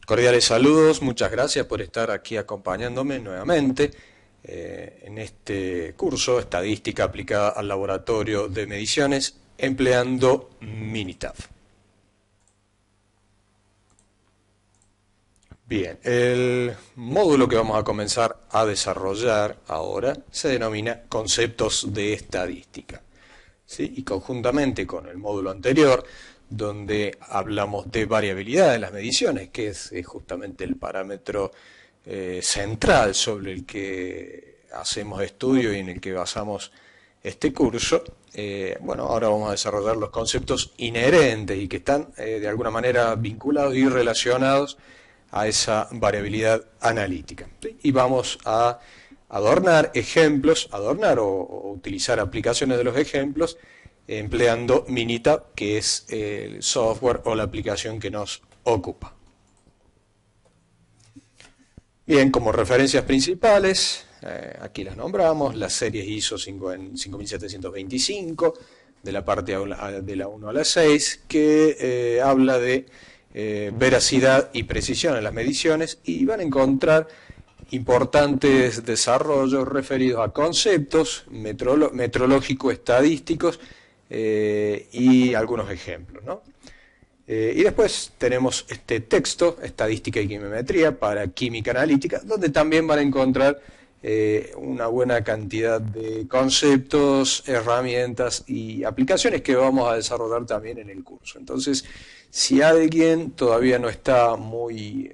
Cordiales saludos, muchas gracias por estar aquí acompañándome nuevamente en este curso Estadística aplicada al laboratorio de mediciones empleando Minitab. Bien, el módulo que vamos a comenzar a desarrollar ahora se denomina Conceptos de Estadística, ¿sí? Y conjuntamente con el módulo anterior, donde hablamos de variabilidad en las mediciones, que es justamente el parámetro central sobre el que hacemos estudio y en el que basamos este curso. Bueno, ahora vamos a desarrollar los conceptos inherentes y que están de alguna manera vinculados y relacionados a esa variabilidad analítica, ¿sí? Y vamos a adornar ejemplos, o utilizar aplicaciones de los ejemplos empleando Minitab, que es el software o la aplicación que nos ocupa. Bien, como referencias principales, aquí las nombramos, las series ISO 5725, de la parte de la 1 a la 6, que habla de veracidad y precisión en las mediciones, y van a encontrar importantes desarrollos referidos a conceptos metrológico-estadísticos y algunos ejemplos, ¿no? Y después tenemos este texto, Estadística y Quimiometría, para Química Analítica, donde también van a encontrar una buena cantidad de conceptos, herramientas y aplicaciones que vamos a desarrollar también en el curso. Entonces, si alguien todavía no está muy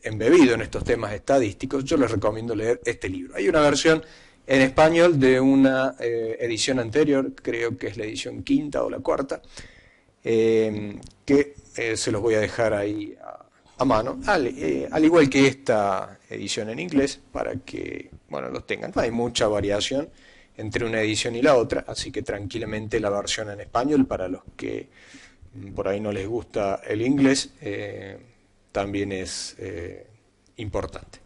embebido en estos temas estadísticos, yo les recomiendo leer este libro. Hay una versión en español de una edición anterior, creo que es la edición quinta o la cuarta, que se los voy a dejar ahí a mano, al igual que esta edición en inglés, para que, bueno, los tengan. No hay mucha variación entre una edición y la otra, así que tranquilamente la versión en español, para los que por ahí no les gusta el inglés, también es importante.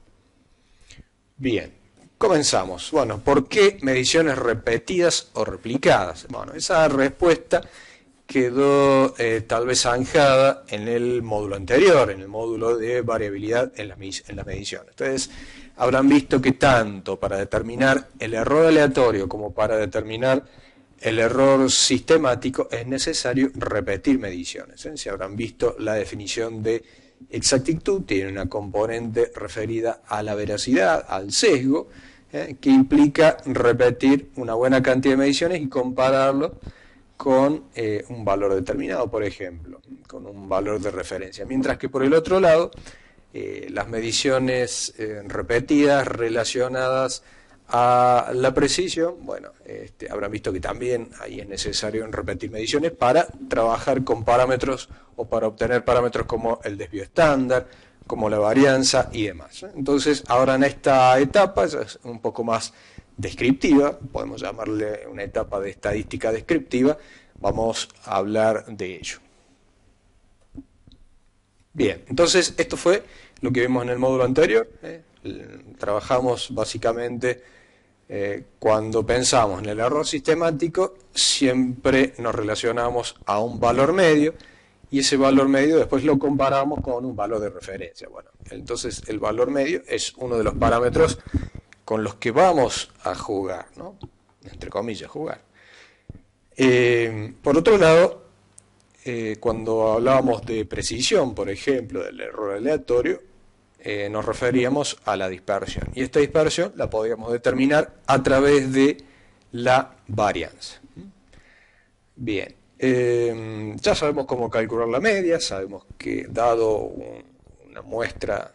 Bien, comenzamos. Bueno, ¿por qué mediciones repetidas o replicadas? Bueno, esa respuesta quedó tal vez zanjada en el módulo anterior, en el módulo de variabilidad en las mediciones. Entonces, habrán visto que tanto para determinar el error aleatorio como para determinar el error sistemático es necesario repetir mediciones. Si habrán visto la definición de exactitud, tiene una componente referida a la veracidad, al sesgo, que implica repetir una buena cantidad de mediciones y compararlo con un valor determinado, por ejemplo, con un valor de referencia. Mientras que por el otro lado, las mediciones repetidas relacionadas a la precisión, bueno, habrán visto que también ahí es necesario repetir mediciones para trabajar con parámetros o para obtener parámetros como el desvío estándar, como la varianza y demás. Entonces, ahora en esta etapa es un poco más descriptiva, podemos llamarle una etapa de estadística descriptiva, vamos a hablar de ello. Bien, entonces esto fue lo que vimos en el módulo anterior. Trabajamos básicamente cuando pensamos en el error sistemático, siempre nos relacionamos a un valor medio y ese valor medio después lo comparamos con un valor de referencia. Bueno, entonces el valor medio es uno de los parámetros con los que vamos a jugar, ¿no? Entre comillas, jugar. Por otro lado, cuando hablábamos de precisión, por ejemplo, del error aleatorio, nos referíamos a la dispersión. Y esta dispersión la podríamos determinar a través de la varianza. Bien, ya sabemos cómo calcular la media, sabemos que dado una muestra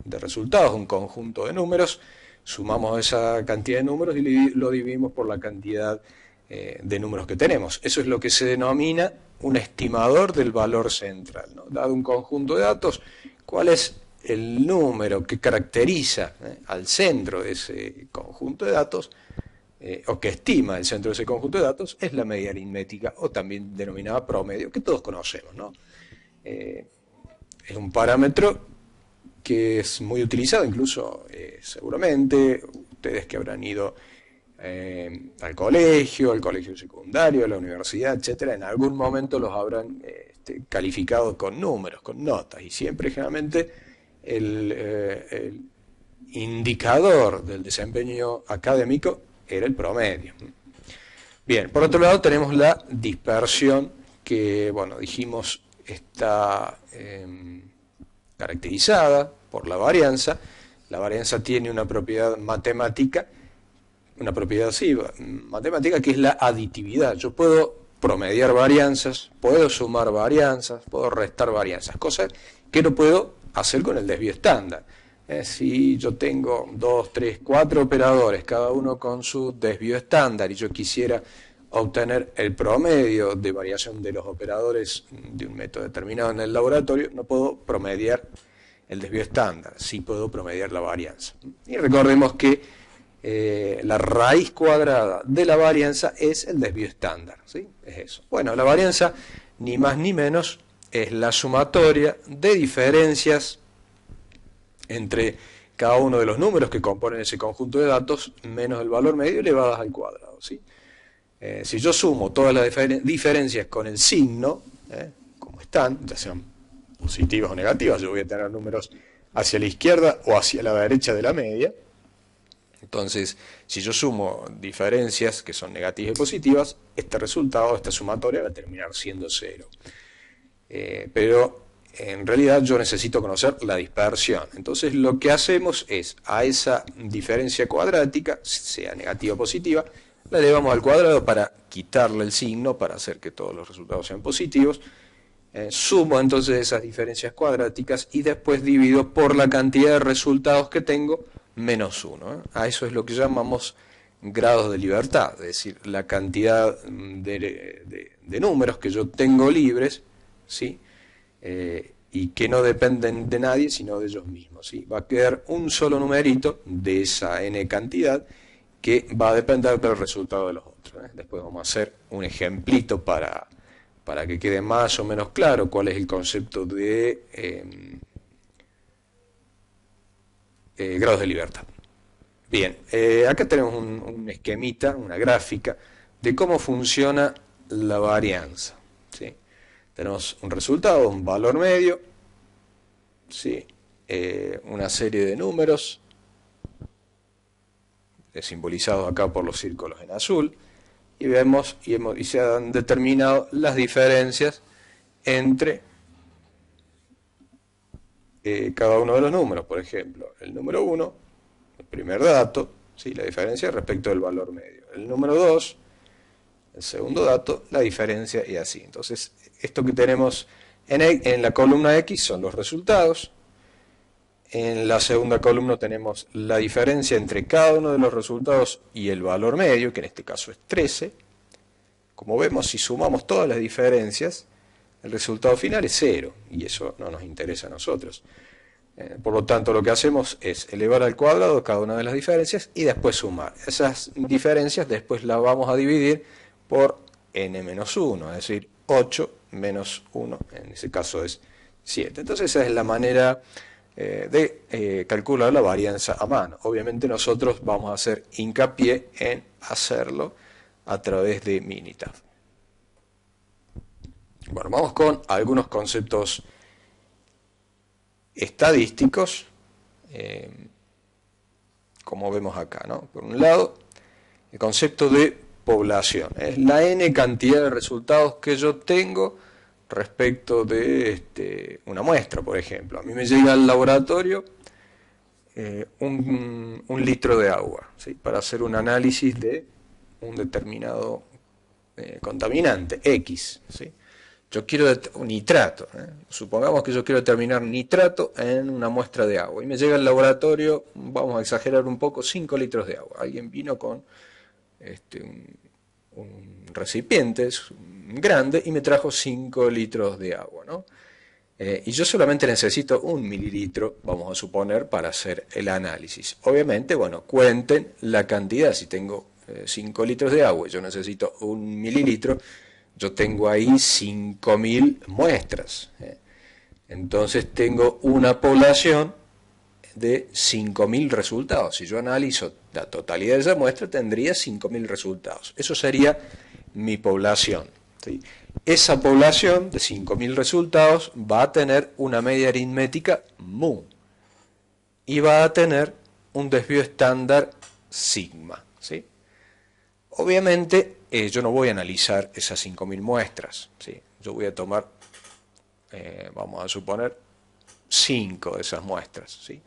de resultados, un conjunto de números, sumamos esa cantidad de números y lo dividimos por la cantidad de números que tenemos. Eso es lo que se denomina un estimador del valor central, ¿no? Dado un conjunto de datos, ¿cuál es el número que caracteriza al centro de ese conjunto de datos, o que estima el centro de ese conjunto de datos? Es la media aritmética, o también denominada promedio, que todos conocemos, ¿no? Es un parámetro que es muy utilizado, incluso seguramente ustedes que habrán ido al colegio secundario, a la universidad, etcétera, en algún momento los habrán calificado con números, con notas, y siempre generalmente el indicador del desempeño académico era el promedio. Bien, por otro lado tenemos la dispersión, que, bueno, dijimos está caracterizada por la varianza. La varianza tiene una propiedad matemática, matemática, que es la aditividad. Yo puedo promediar varianzas, puedo sumar varianzas, puedo restar varianzas, cosas que no puedo hacer con el desvío estándar. Si yo tengo 2, 3, 4 operadores, cada uno con su desvío estándar, y yo quisiera obtener el promedio de variación de los operadores de un método determinado en el laboratorio, no puedo promediar el desvío estándar, sí puedo promediar la varianza. Y recordemos que la raíz cuadrada de la varianza es el desvío estándar, ¿sí? Es eso. Bueno, la varianza, ni más ni menos, es la sumatoria de diferencias entre cada uno de los números que componen ese conjunto de datos menos el valor medio elevadas al cuadrado, ¿sí? Si yo sumo todas las diferencias con el signo, como están, ya sean positivas o negativas, yo voy a tener números hacia la izquierda o hacia la derecha de la media. Entonces, si yo sumo diferencias que son negativas y positivas, este resultado, esta sumatoria, va a terminar siendo 0. Pero en realidad yo necesito conocer la dispersión. Entonces lo que hacemos es, a esa diferencia cuadrática, sea negativa o positiva, la elevamos al cuadrado para quitarle el signo, para hacer que todos los resultados sean positivos. Sumo entonces esas diferencias cuadráticas y después divido por la cantidad de resultados que tengo menos 1. A eso es lo que llamamos grados de libertad, es decir, la cantidad de números que yo tengo libres, ¿sí? Y que no dependen de nadie sino de ellos mismos, ¿sí? Va a quedar un solo numerito de esa n cantidad que va a depender del resultado de los otros. Después vamos a hacer un ejemplito para que quede más o menos claro cuál es el concepto de grados de libertad. Bien, acá tenemos un esquemita, una gráfica de cómo funciona la varianza, ¿sí? Tenemos un resultado, un valor medio, ¿sí? Una serie de números simbolizados acá por los círculos en azul, y vemos y se han determinado las diferencias entre cada uno de los números. Por ejemplo, el número 1, el primer dato, ¿sí? La diferencia respecto del valor medio. El número 2, el segundo dato, la diferencia, y así. Entonces, esto que tenemos en la columna X son los resultados. En la segunda columna tenemos la diferencia entre cada uno de los resultados y el valor medio, que en este caso es 13. Como vemos, si sumamos todas las diferencias, el resultado final es 0, y eso no nos interesa a nosotros. Por lo tanto, lo que hacemos es elevar al cuadrado cada una de las diferencias y después sumar. Esas diferencias después las vamos a dividir por n-1, es decir, 8 menos 1, en ese caso es 7. Entonces esa es la manera de calcular la varianza a mano. Obviamente nosotros vamos a hacer hincapié en hacerlo a través de Minitab. Bueno, vamos con algunos conceptos estadísticos, como vemos acá, ¿no? Por un lado, el concepto de población. Es la n cantidad de resultados que yo tengo respecto de una muestra, por ejemplo. A mí me llega al laboratorio un litro de agua, ¿sí? Para hacer un análisis de un determinado contaminante, X, ¿sí? Yo quiero un nitrato, supongamos que yo quiero determinar nitrato en una muestra de agua, y me llega al laboratorio, vamos a exagerar un poco, 5 litros de agua. Alguien vino con un recipiente grande y me trajo 5 litros de agua, ¿no? Y yo solamente necesito 1 mililitro, vamos a suponer, para hacer el análisis. Obviamente, bueno, cuenten la cantidad. Si tengo 5 litros de agua y yo necesito 1 mililitro, yo tengo ahí 5.000 muestras. Entonces tengo una población de 5.000 resultados. Si yo analizo la totalidad de esa muestra, tendría 5.000 resultados. Eso sería mi población, ¿sí? esa población de 5.000 resultados va a tener una media aritmética mu y va a tener un desvío estándar sigma, ¿sí? Obviamente yo no voy a analizar esas 5.000 muestras, ¿sí? Yo voy a tomar, vamos a suponer, 5 de esas muestras, ¿sí?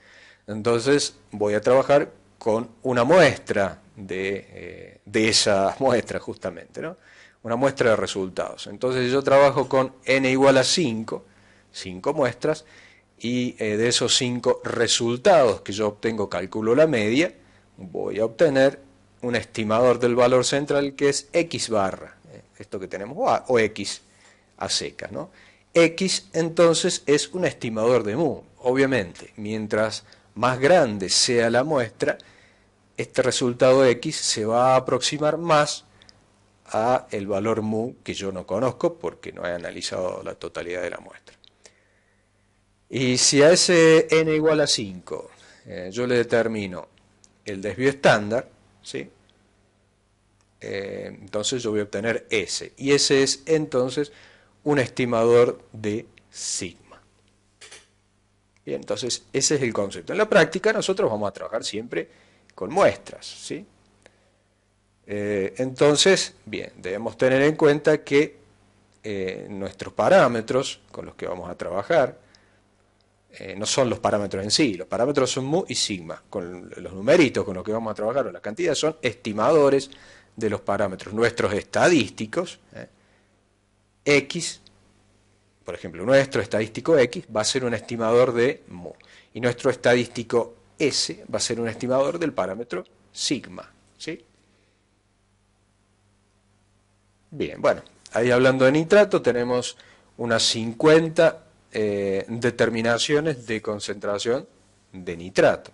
Entonces voy a trabajar con una muestra de esas muestras justamente, ¿no? Una muestra de resultados. Entonces yo trabajo con n igual a 5 muestras, y de esos 5 resultados que yo obtengo, calculo la media, voy a obtener un estimador del valor central que es x barra, esto que tenemos, o x a secas, ¿no? X entonces es un estimador de mu. Obviamente, mientras más grande sea la muestra, este resultado X se va a aproximar más a el valor mu que yo no conozco porque no he analizado la totalidad de la muestra. Y si a ese n igual a 5 yo le determino el desvío estándar, ¿sí? Entonces yo voy a obtener S, y ese es entonces un estimador de sigma. Bien, entonces ese es el concepto. En la práctica nosotros vamos a trabajar siempre con muestras, ¿sí? Entonces, bien, debemos tener en cuenta que nuestros parámetros con los que vamos a trabajar no son los parámetros en sí, los parámetros son mu y sigma, con los numeritos con los que vamos a trabajar, o las cantidades, son estimadores de los parámetros. Nuestros estadísticos, X, por ejemplo, nuestro estadístico X va a ser un estimador de mu, y nuestro estadístico S va a ser un estimador del parámetro sigma, ¿sí? Bien, bueno, ahí hablando de nitrato tenemos unas 50 determinaciones de concentración de nitrato.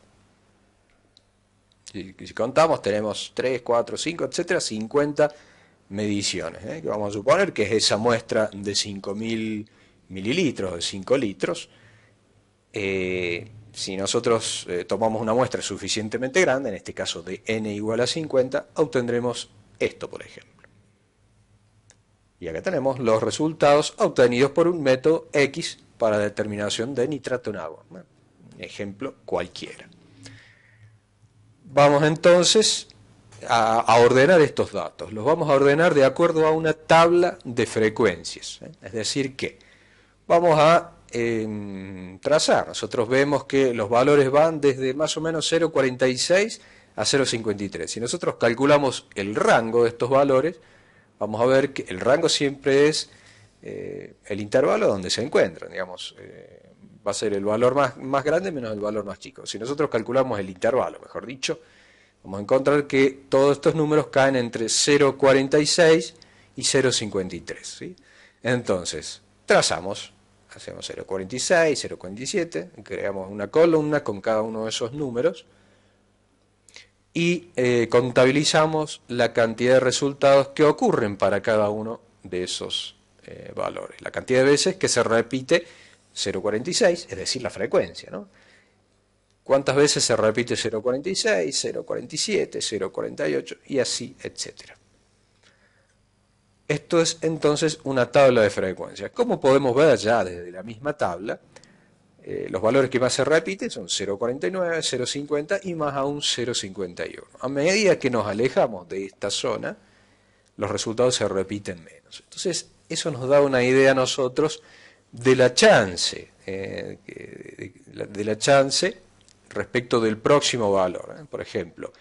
Si contamos tenemos 3, 4, 5, etcétera, 50 mediciones, que vamos a suponer que es esa muestra de 5.000 mililitros, de 5 litros. Si nosotros tomamos una muestra suficientemente grande, en este caso de n igual a 50, obtendremos esto, por ejemplo. Y acá tenemos los resultados obtenidos por un método X para determinación de nitrato en agua. Bueno, ejemplo cualquiera. Vamos entonces a ordenar estos datos. Los vamos a ordenar de acuerdo a una tabla de frecuencias. Es decir que vamos a trazar. Nosotros vemos que los valores van desde más o menos 0,46 a 0,53. Si nosotros calculamos el rango de estos valores, vamos a ver que el rango siempre es el intervalo donde se encuentran, digamos, va a ser el valor más grande menos el valor más chico. Si nosotros calculamos el intervalo, mejor dicho, vamos a encontrar que todos estos números caen entre 0,46 y 0,53, ¿sí? Entonces, trazamos, hacemos 0,46, 0,47, creamos una columna con cada uno de esos números, y contabilizamos la cantidad de resultados que ocurren para cada uno de esos valores. La cantidad de veces que se repite 0,46, es decir, la frecuencia, ¿no? ¿Cuántas veces se repite 0,46, 0,47, 0,48 y así, etcétera? Esto es entonces una tabla de frecuencias. Como podemos ver ya desde la misma tabla, los valores que más se repiten son 0,49, 0,50 y más aún 0,51. A medida que nos alejamos de esta zona, los resultados se repiten menos. Entonces, eso nos da una idea a nosotros de la chance, respecto del próximo valor. Por ejemplo,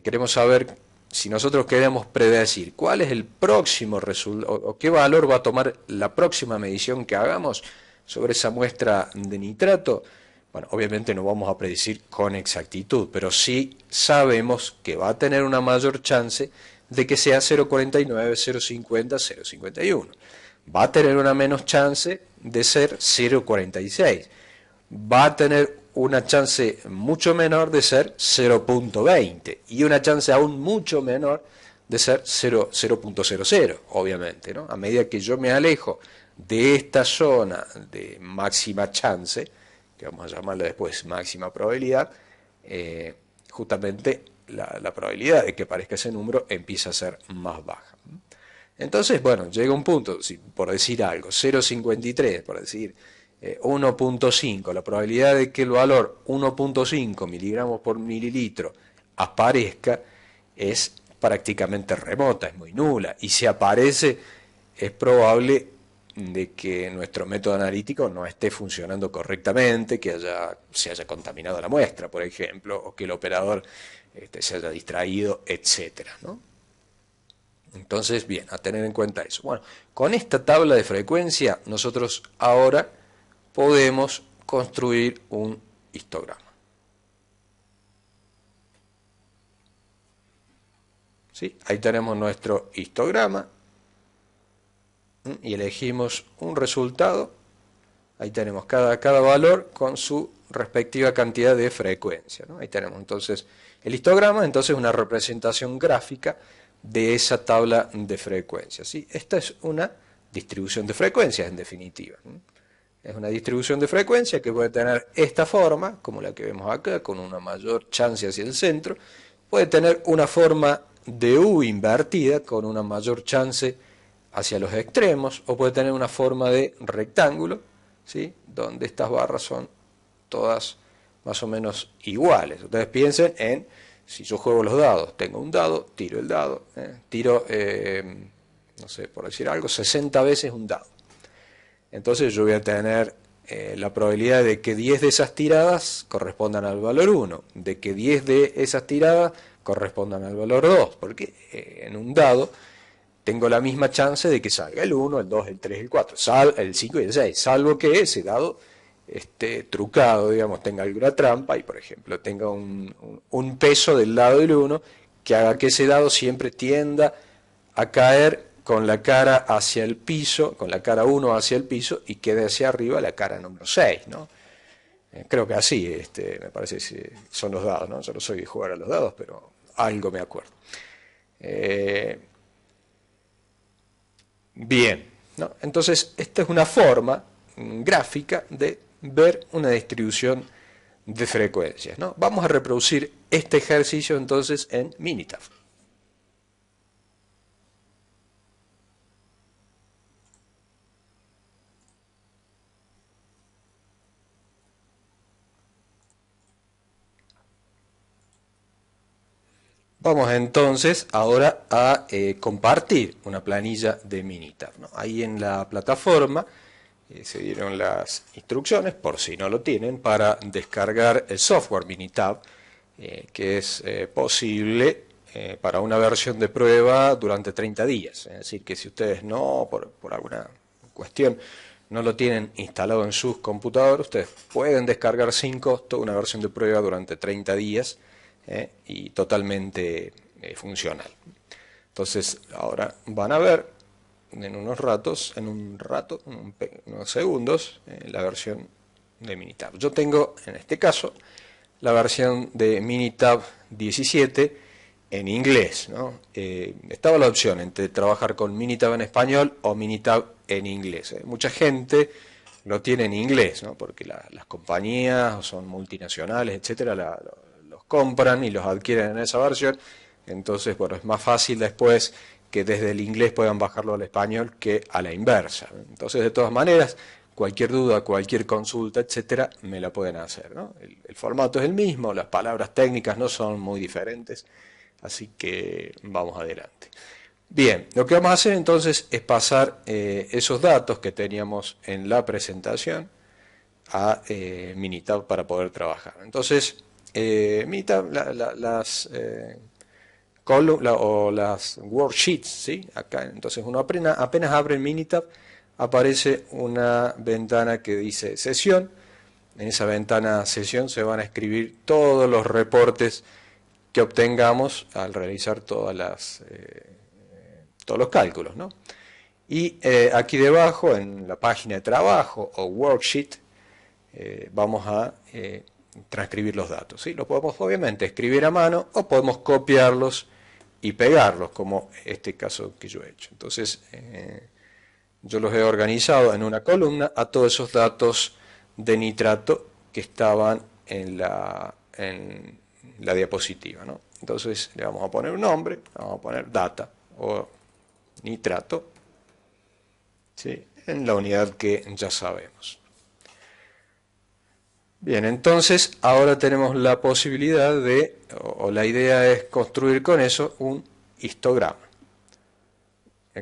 queremos saber, si nosotros queremos predecir cuál es el próximo resultado, o qué valor va a tomar la próxima medición que hagamos sobre esa muestra de nitrato, bueno, obviamente no vamos a predecir con exactitud, pero sí sabemos que va a tener una mayor chance de que sea 0,49, 0,50, 0,51. Va a tener una menos chance de ser 0,46. Va a tener una chance mucho menor de ser 0,20 y una chance aún mucho menor de ser 0,00, obviamente, ¿no? A medida que yo me alejo de esta zona de máxima chance, que vamos a llamarla después máxima probabilidad, justamente la probabilidad de que aparezca ese número empieza a ser más baja. Entonces, bueno, llega un punto, por decir algo, 0,53, por decir 1,5, la probabilidad de que el valor 1,5 miligramos por mililitro aparezca es prácticamente remota, es muy nula, y si aparece es probable de que nuestro método analítico no esté funcionando correctamente, que se haya contaminado la muestra, por ejemplo, o que el operador se haya distraído, etcétera, ¿no? Entonces, bien, a tener en cuenta eso. Bueno, con esta tabla de frecuencia nosotros ahora podemos construir un histograma. ¿Sí? Ahí tenemos nuestro histograma y elegimos un resultado. Ahí tenemos cada valor con su respectiva cantidad de frecuencia, ¿no? Ahí tenemos entonces el histograma, entonces una representación gráfica de esa tabla de frecuencias, ¿sí? Esta es una distribución de frecuencias en definitiva, ¿no? Es una distribución de frecuencia que puede tener esta forma, como la que vemos acá, con una mayor chance hacia el centro. Puede tener una forma de U invertida, con una mayor chance hacia los extremos, o puede tener una forma de rectángulo, ¿sí? Donde estas barras son todas más o menos iguales. Ustedes piensen en, si yo juego los dados, tengo un dado, tiro el dado, tiro, no sé, por decir algo, 60 veces un dado. Entonces yo voy a tener la probabilidad de que 10 de esas tiradas correspondan al valor 1, de que 10 de esas tiradas correspondan al valor 2, porque en un dado tengo la misma chance de que salga el 1, el 2, el 3, el 4, el 5 y el 6, salvo que ese dado esté trucado, digamos, tenga alguna trampa y, por ejemplo, tenga un peso del lado del 1 que haga que ese dado siempre tienda a caer con la cara hacia el piso, con la cara 1 hacia el piso y quede hacia arriba la cara número 6, ¿no? Creo que así, me parece que son los dados, ¿no? Yo no soy de jugar a los dados, pero algo me acuerdo. Bien, ¿no? Entonces esta es una forma gráfica de ver una distribución de frecuencias, ¿no? Vamos a reproducir este ejercicio entonces en Minitab. Vamos entonces ahora a compartir una planilla de Minitab, ¿no? Ahí en la plataforma se dieron las instrucciones, por si no lo tienen, para descargar el software Minitab, que es posible para una versión de prueba durante 30 días. Es decir, que si ustedes no, por alguna cuestión, no lo tienen instalado en sus computadores, ustedes pueden descargar sin costo una versión de prueba durante 30 días y totalmente funcional. Entonces, ahora van a ver en unos segundos, la versión de Minitab. Yo tengo, en este caso, la versión de Minitab 17 en inglés, ¿no? Estaba la opción entre trabajar con Minitab en español o Minitab en inglés. Mucha gente lo tiene en inglés, ¿no? Porque las compañías son multinacionales, etcétera, los compran y los adquieren en esa versión. Entonces, bueno, es más fácil después que desde el inglés puedan bajarlo al español que a la inversa. Entonces, de todas maneras, cualquier duda, cualquier consulta, etcétera, me la pueden hacer, ¿no? El formato es el mismo, las palabras técnicas no son muy diferentes, así que vamos adelante. Bien, lo que vamos a hacer entonces es pasar esos datos que teníamos en la presentación a Minitab para poder trabajar. Entonces, Minitab, las o las worksheets, ¿sí? Acá, entonces uno apenas abre el Minitab, aparece una ventana que dice sesión. En esa ventana sesión se van a escribir todos los reportes que obtengamos al realizar todos los cálculos, ¿no? Y aquí debajo, en la página de trabajo o worksheet, vamos a transcribir los datos, ¿sí? Los podemos obviamente escribir a mano o podemos copiarlos y pegarlos, como este caso que yo he hecho. Entonces, yo los he organizado en una columna a todos esos datos de nitrato que estaban en la diapositiva, ¿no? Entonces le vamos a poner un nombre, vamos a poner data o nitrato, ¿sí? En la unidad que ya sabemos. Bien, entonces ahora tenemos la posibilidad de, o la idea es construir con eso un histograma.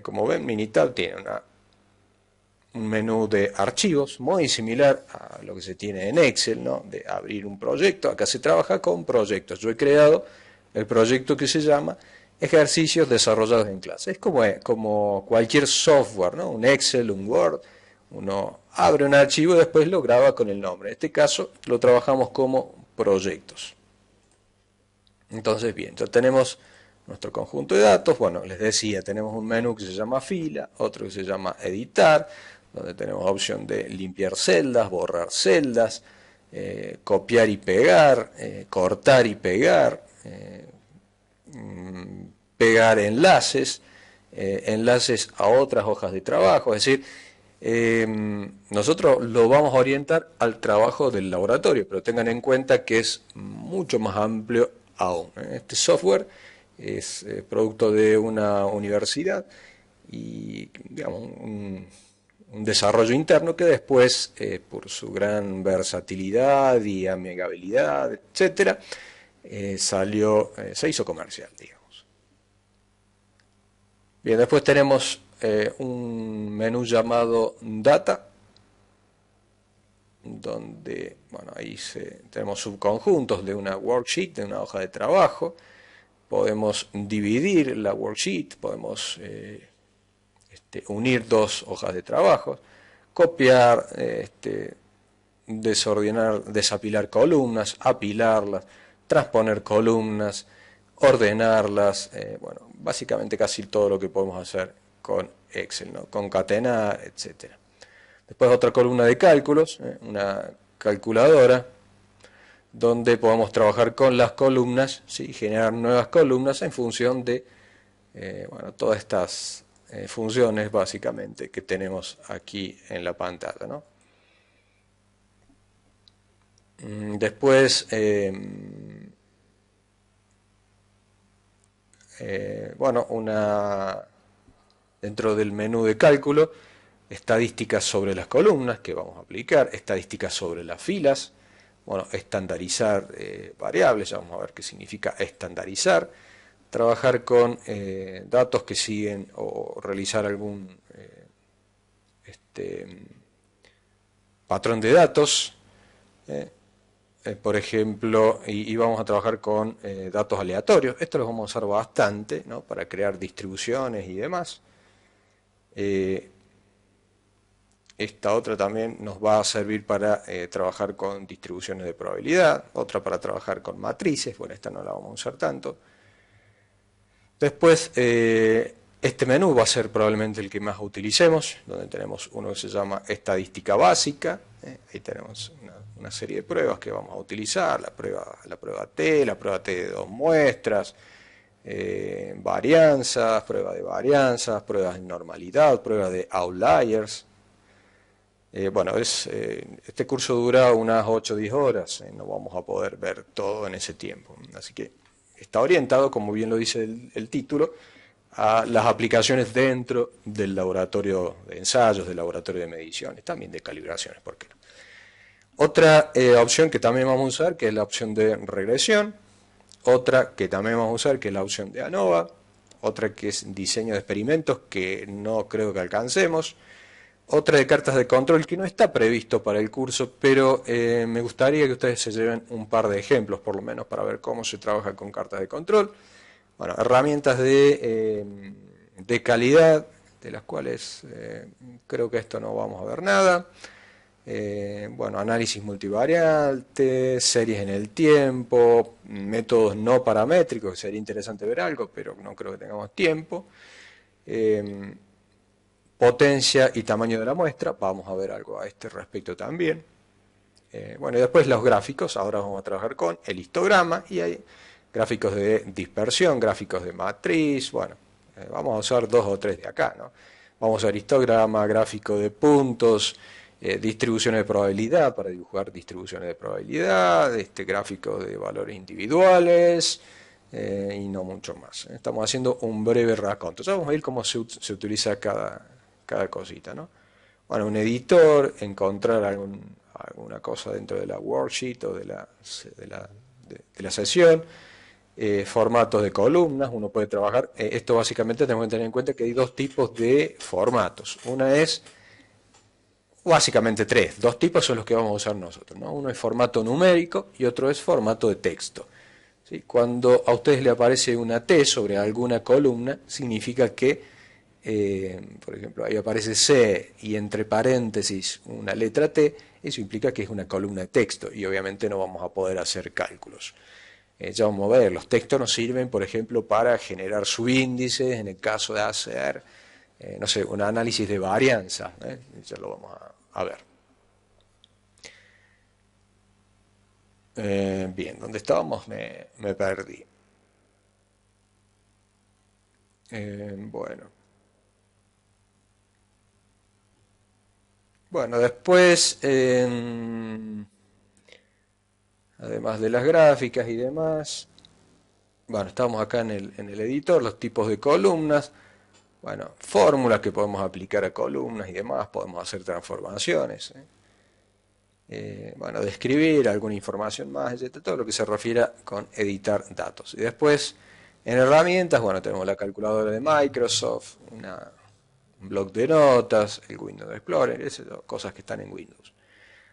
Como ven, Minitab tiene un menú de archivos muy similar a lo que se tiene en Excel, ¿no? De abrir un proyecto. Acá se trabaja con proyectos. Yo he creado el proyecto que se llama ejercicios desarrollados en clase. Es como cualquier software, ¿no? Un Excel, un Word. Uno abre un archivo y después lo graba con el nombre. En este caso lo trabajamos como proyectos. Entonces, bien, ya tenemos nuestro conjunto de datos. Bueno, les decía, tenemos un menú que se llama fila, otro que se llama editar, donde tenemos opción de limpiar celdas, borrar celdas, copiar y pegar, cortar y pegar, pegar enlaces, enlaces a otras hojas de trabajo. Es decir, nosotros lo vamos a orientar al trabajo del laboratorio, pero tengan en cuenta que es mucho más amplio aún. Este software es producto de una universidad y, digamos, un desarrollo interno que después, por su gran versatilidad y amigabilidad, etcétera, se hizo comercial, digamos. Bien, después tenemos un menú llamado Data, donde, bueno, ahí tenemos subconjuntos de una worksheet, de una hoja de trabajo. Podemos dividir la worksheet, podemos unir dos hojas de trabajo, copiar, desordenar, desapilar columnas, apilarlas, transponer columnas, ordenarlas, bueno, básicamente casi todo lo que podemos hacer con Excel, ¿no? Concatenar, etcétera. Después otra columna de cálculos, una calculadora, donde podemos trabajar con las columnas, ¿sí? Generar nuevas columnas en función de bueno, todas estas funciones básicamente que tenemos aquí en la pantalla, ¿no? Después, bueno, dentro del menú de cálculo, estadísticas sobre las columnas que vamos a aplicar, estadísticas sobre las filas, bueno, estandarizar variables, ya vamos a ver qué significa estandarizar, trabajar con datos que siguen o realizar algún patrón de datos, por ejemplo, y vamos a trabajar con datos aleatorios. Esto los vamos a usar bastante, ¿no? Para crear distribuciones y demás. Esta otra también nos va a servir para trabajar con distribuciones de probabilidad, otra para trabajar con matrices. Bueno, esta no la vamos a usar tanto. Después, este menú va a ser probablemente el que más utilicemos, donde tenemos uno que se llama estadística básica. Ahí tenemos una serie de pruebas que vamos a utilizar, la prueba T, la prueba T de dos muestras, varianzas, prueba de varianzas, pruebas de normalidad, pruebas de outliers. Bueno, este curso dura unas 8 o 10 horas, no vamos a poder ver todo en ese tiempo, así que está orientado, como bien lo dice el título, a las aplicaciones dentro del laboratorio de ensayos, del laboratorio de mediciones, también de calibraciones, ¿por qué no? Otra opción que también vamos a usar, que es la opción de regresión, otra que también vamos a usar, que es la opción de ANOVA, otra que es diseño de experimentos, que no creo que alcancemos, otra de cartas de control que no está previsto para el curso, pero me gustaría que ustedes se lleven un par de ejemplos, por lo menos, para ver cómo se trabaja con cartas de control. Bueno, herramientas de calidad, de las cuales creo que esto no vamos a ver nada. Bueno, análisis multivariante, series en el tiempo, métodos no paramétricos, que sería interesante ver algo, pero no creo que tengamos tiempo. Potencia y tamaño de la muestra, vamos a ver algo a este respecto también. Bueno, y después los gráficos, ahora vamos a trabajar con el histograma y hay gráficos de dispersión, gráficos de matriz, bueno, vamos a usar 2 o 3 de acá, ¿no? Vamos a usar histograma, gráfico de puntos, distribuciones de probabilidad para dibujar distribuciones de probabilidad, gráficos de valores individuales, y no mucho más. Estamos haciendo un breve raconto. Ya vamos a ver cómo se utiliza cada cosita, ¿no? Bueno, un editor, encontrar alguna cosa dentro de la worksheet o de la sesión, formatos de columnas, uno puede trabajar, esto básicamente tenemos que tener en cuenta que hay dos tipos de formatos. Una es, básicamente tres, dos tipos son los que vamos a usar nosotros, ¿no? Uno es formato numérico y otro es formato de texto. ¿Sí? Cuando a ustedes le aparece una T sobre alguna columna, significa que, por ejemplo, ahí aparece C y entre paréntesis una letra T, eso implica que es una columna de texto y obviamente no vamos a poder hacer cálculos. Ya vamos a ver, los textos nos sirven, por ejemplo, para generar subíndices, en el caso de hacer, no sé, un análisis de varianza, ya lo vamos a ver. Bien, ¿dónde estábamos? Me perdí. Bueno. Bueno, después, además de las gráficas y demás, bueno, estamos acá en el editor, los tipos de columnas, bueno, fórmulas que podemos aplicar a columnas y demás, podemos hacer transformaciones, bueno, describir alguna información más, etc., todo lo que se refiera con editar datos. Y después, en herramientas, bueno, tenemos la calculadora de Microsoft, un bloc de notas, el Windows Explorer, esas cosas que están en Windows.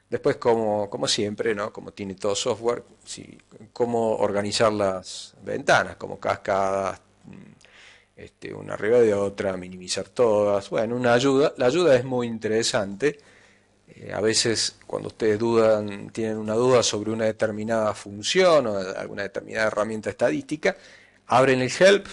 Después, como siempre, ¿no? Como tiene todo software, sí, cómo organizar las ventanas, como cascadas, una arriba de otra, minimizar todas. Bueno, una ayuda. La ayuda es muy interesante. A veces cuando ustedes tienen una duda sobre una determinada función o alguna determinada herramienta estadística, abren el help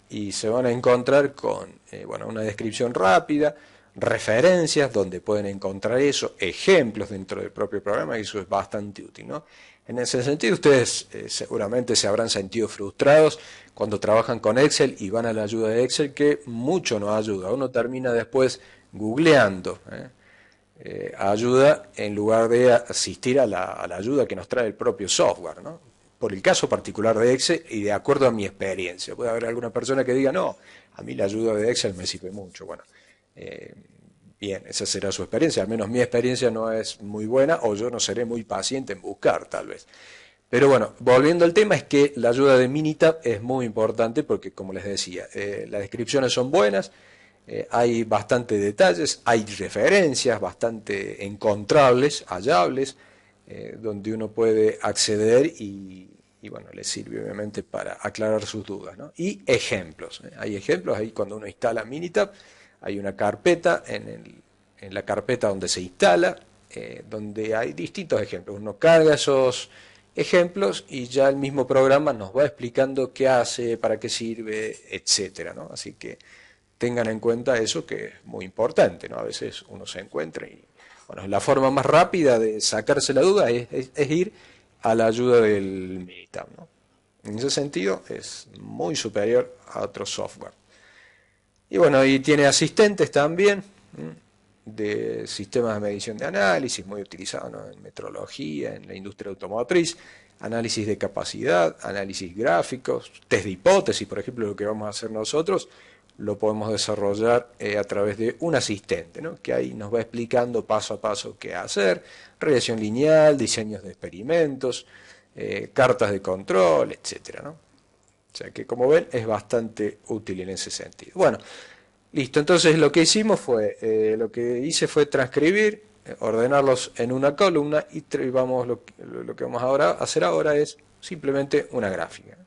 y se van a encontrar con bueno, una descripción rápida, referencias donde pueden encontrar eso, ejemplos dentro del propio programa, y eso es bastante útil, ¿no? En ese sentido, ustedes seguramente se habrán sentido frustrados cuando trabajan con Excel y van a la ayuda de Excel, que mucho nos ayuda. Uno termina después googleando ayuda en lugar de asistir a la ayuda que nos trae el propio software, ¿no? Por el caso particular de Excel y de acuerdo a mi experiencia. Puede haber alguna persona que diga, no, a mí la ayuda de Excel me sirve mucho. Bueno, eh, bien, esa será su experiencia. Al menos mi experiencia no es muy buena o yo no seré muy paciente en buscar, tal vez. Pero bueno, volviendo al tema, es que la ayuda de Minitab es muy importante porque, como les decía, las descripciones son buenas, hay bastante detalles, hay referencias bastante encontrables, hallables, donde uno puede acceder y bueno, le sirve obviamente para aclarar sus dudas, ¿no? Y ejemplos, hay ejemplos ahí cuando uno instala Minitab, hay una carpeta en la carpeta donde se instala, donde hay distintos ejemplos. Uno carga esos ejemplos y ya el mismo programa nos va explicando qué hace, para qué sirve, etcétera, ¿no? Así que tengan en cuenta eso, que es muy importante, ¿no? A veces uno se encuentra y, bueno, la forma más rápida de sacarse la duda es ir a la ayuda del Minitab, ¿no? En ese sentido es muy superior a otro software. Y bueno, y tiene asistentes también de sistemas de medición de análisis, muy utilizados, ¿no? En metrología, en la industria automotriz, análisis de capacidad, análisis gráficos, test de hipótesis, por ejemplo, lo que vamos a hacer nosotros, lo podemos desarrollar a través de un asistente, ¿no? Que ahí nos va explicando paso a paso qué hacer, regresión lineal, diseños de experimentos, cartas de control, etcétera, ¿no? O sea que, como ven, es bastante útil en ese sentido. Bueno, listo, entonces lo que hicimos fue, lo que hice fue transcribir, ordenarlos en una columna y vamos, lo que vamos a hacer ahora es simplemente una gráfica.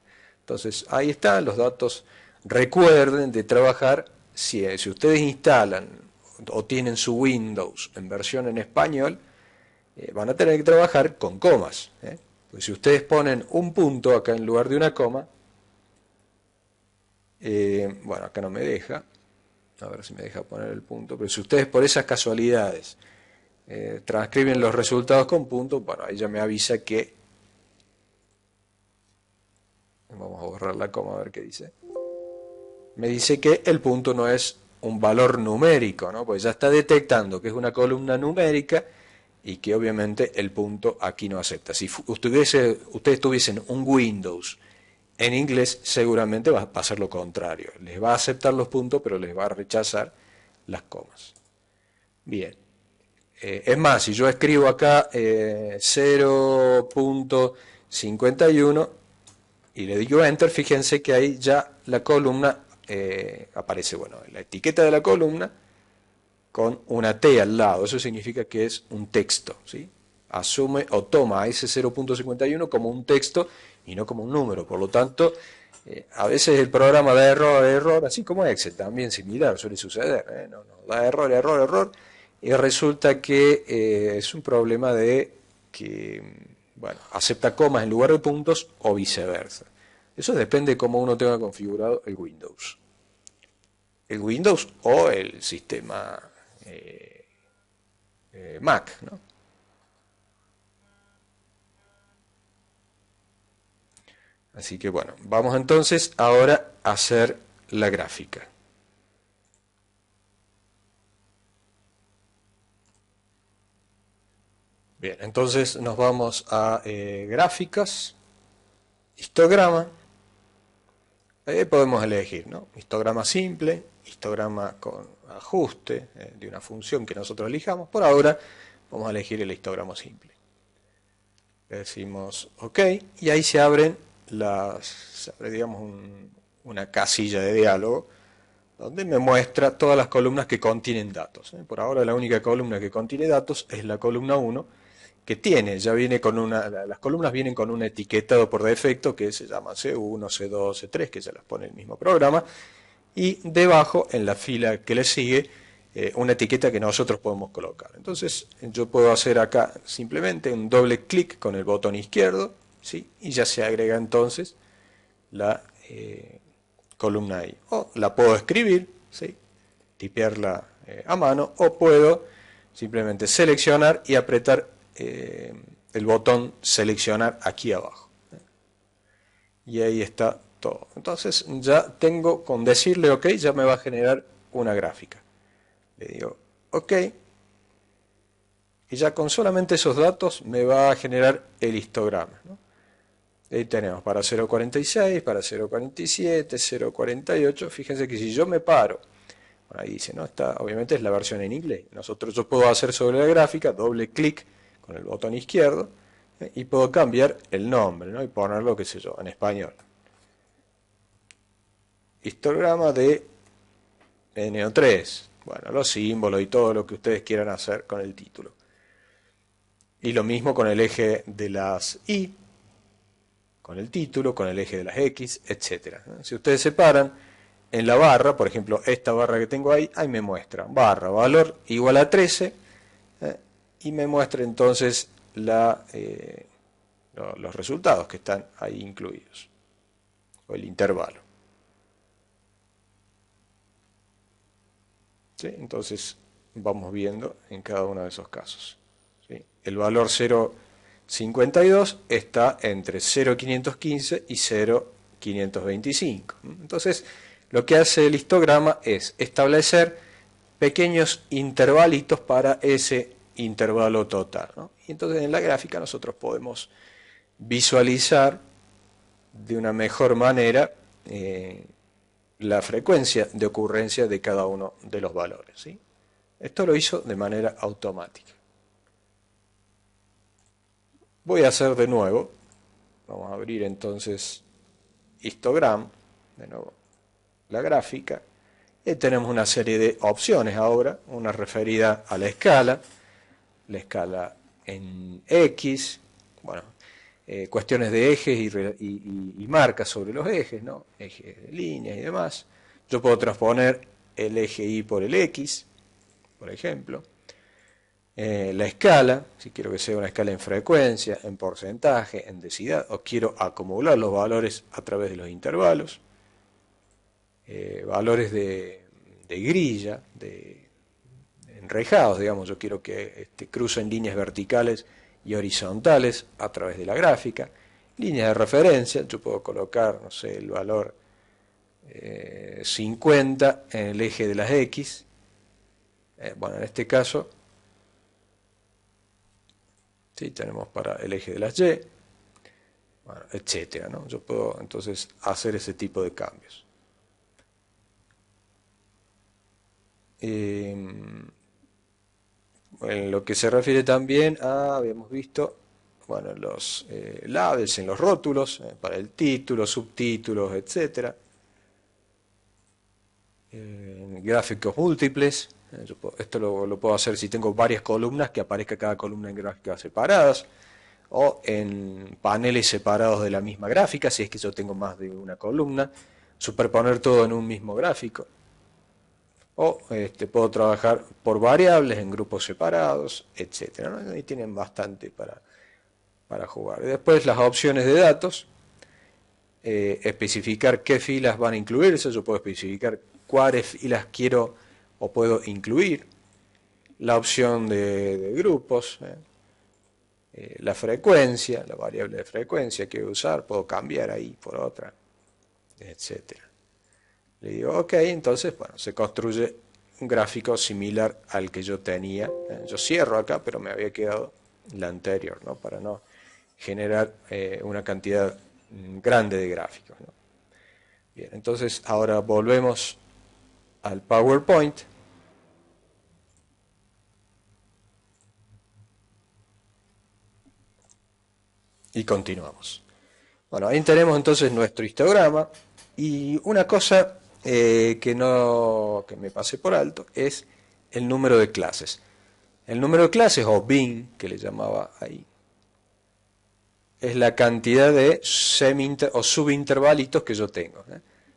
Entonces ahí están los datos. Recuerden de trabajar, si ustedes instalan o tienen su Windows en versión en español, van a tener que trabajar con comas. Pues si ustedes ponen un punto acá en lugar de una coma, bueno, acá no me deja, a ver si me deja poner el punto, pero si ustedes por esas casualidades transcriben los resultados con punto, bueno, ahí ya me avisa que, vamos a borrar la coma a ver qué dice, me dice que el punto no es un valor numérico, ¿no? Pues ya está detectando que es una columna numérica y que obviamente el punto aquí no acepta. Si ustedes tuviesen un Windows En inglés seguramente va a ser lo contrario. Les va a aceptar los puntos, pero les va a rechazar las comas. Bien. Es más, si yo escribo acá 0.51 y le digo Enter, fíjense que ahí ya la columna aparece, bueno, la etiqueta de la columna con una T al lado. Eso significa que es un texto, ¿sí? Asume o toma ese 0.51 como un texto y no como un número. Por lo tanto, a veces el programa da error, error, así como Excel, también similar, suele suceder. Da error, error, error, y resulta que es un problema de que, bueno, acepta comas en lugar de puntos o viceversa. Eso depende de cómo uno tenga configurado el Windows. El Windows o el sistema Mac, ¿no? Así que bueno, vamos entonces ahora a hacer la gráfica. Bien, entonces nos vamos a gráficas, histograma, podemos elegir, ¿no? Histograma simple, histograma con ajuste de una función que nosotros elijamos. Por ahora vamos a elegir el histograma simple. Le decimos OK y ahí se abren digamos una casilla de diálogo donde me muestra todas las columnas que contienen datos. Por ahora la única columna que contiene datos es la columna 1, que ya viene con las columnas vienen con un etiquetado por defecto que se llama C1, C2, C3, que ya las pone el mismo programa, y debajo, en la fila que le sigue, una etiqueta que nosotros podemos colocar. Entonces yo puedo hacer acá simplemente un doble clic con el botón izquierdo, ¿sí? Y ya se agrega entonces la columna ahí. O la puedo escribir, ¿sí? Tipearla a mano, o puedo simplemente seleccionar y apretar el botón seleccionar aquí abajo. Y ahí está todo. Entonces ya tengo, con decirle OK, ya me va a generar una gráfica. Le digo OK. Y ya con solamente esos datos me va a generar el histograma, ¿no? Ahí tenemos para 0.46, para 0.47, 0.48. Fíjense que si yo me paro, ahí dice, ¿no? Esta obviamente es la versión en inglés. Yo puedo hacer sobre la gráfica, doble clic con el botón izquierdo, y puedo cambiar el nombre, ¿no? Y ponerlo, qué sé yo, en español. Histograma de NO3. Bueno, los símbolos y todo lo que ustedes quieran hacer con el título. Y lo mismo con el eje de las Y, con el título, con el eje de las X, etc. Si ustedes se paran en la barra, por ejemplo, esta barra que tengo ahí me muestra barra valor igual a 13, y me muestra entonces los resultados que están ahí incluidos, o el intervalo. ¿Sí? Entonces vamos viendo en cada uno de esos casos. ¿Sí? El valor 0.52 está entre 0.515 y 0.525. Entonces, lo que hace el histograma es establecer pequeños intervalitos para ese intervalo total, ¿no? Y entonces en la gráfica nosotros podemos visualizar de una mejor manera la frecuencia de ocurrencia de cada uno de los valores, ¿sí? Esto lo hizo de manera automática. Voy a hacer de nuevo, vamos a abrir entonces histogram, de nuevo la gráfica, y tenemos una serie de opciones ahora, una referida a la escala en X, bueno, cuestiones de ejes y marcas sobre los ejes, ¿no? Ejes de líneas y demás. Yo puedo transponer el eje Y por el X, por ejemplo. La escala, si quiero que sea una escala en frecuencia, en porcentaje, en densidad, o quiero acumular los valores a través de los intervalos. Valores de grilla, de enrejados, digamos, yo quiero que crucen líneas verticales y horizontales a través de la gráfica. Líneas de referencia, yo puedo colocar, no sé, el valor 50 en el eje de las X. Bueno, en este caso, ¿sí? Tenemos para el eje de las Y. bueno, etcétera, ¿no? Yo puedo entonces hacer ese tipo de cambios. En lo que se refiere también a, habíamos visto, bueno, los labels en los rótulos, para el título, subtítulos, etcétera. Gráficos múltiples, esto lo puedo hacer si tengo varias columnas, que aparezca cada columna en gráficas separadas, o en paneles separados de la misma gráfica, si es que yo tengo más de una columna, superponer todo en un mismo gráfico. O puedo trabajar por variables en grupos separados, etcétera, ¿no? Ahí tienen bastante para jugar. Después las opciones de datos, especificar qué filas van a incluirse, yo puedo especificar cuáles filas quiero o puedo incluir, la opción de grupos, la frecuencia, la variable de frecuencia que voy a usar, puedo cambiar ahí por otra, etcétera. Le digo ok, entonces bueno, se construye un gráfico similar al que yo tenía. Yo cierro acá, pero me había quedado la anterior, ¿no? Para no generar una cantidad grande de gráficos, ¿no? Bien, entonces ahora volvemos al PowerPoint. Y continuamos. Bueno, ahí tenemos entonces nuestro histograma. Y una cosa que me pasé por alto es el número de clases. El número de clases, o bin, que le llamaba ahí, es la cantidad de o subintervalitos que yo tengo.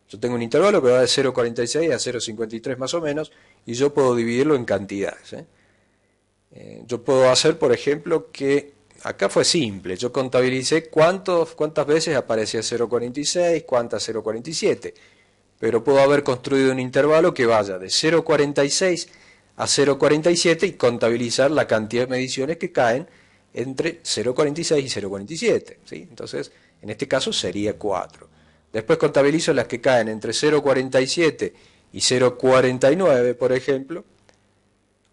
Yo tengo un intervalo que va de 0,46 a 0,53 más o menos, y yo puedo dividirlo en cantidades. Yo puedo hacer, por ejemplo, que acá fue simple, yo contabilicé cuántas veces aparecía 0,46, cuántas 0,47, pero puedo haber construido un intervalo que vaya de 0,46 a 0,47 y contabilizar la cantidad de mediciones que caen entre 0,46 y 0,47, ¿sí? Entonces, en este caso sería 4. Después contabilizo las que caen entre 0,47 y 0,49, por ejemplo,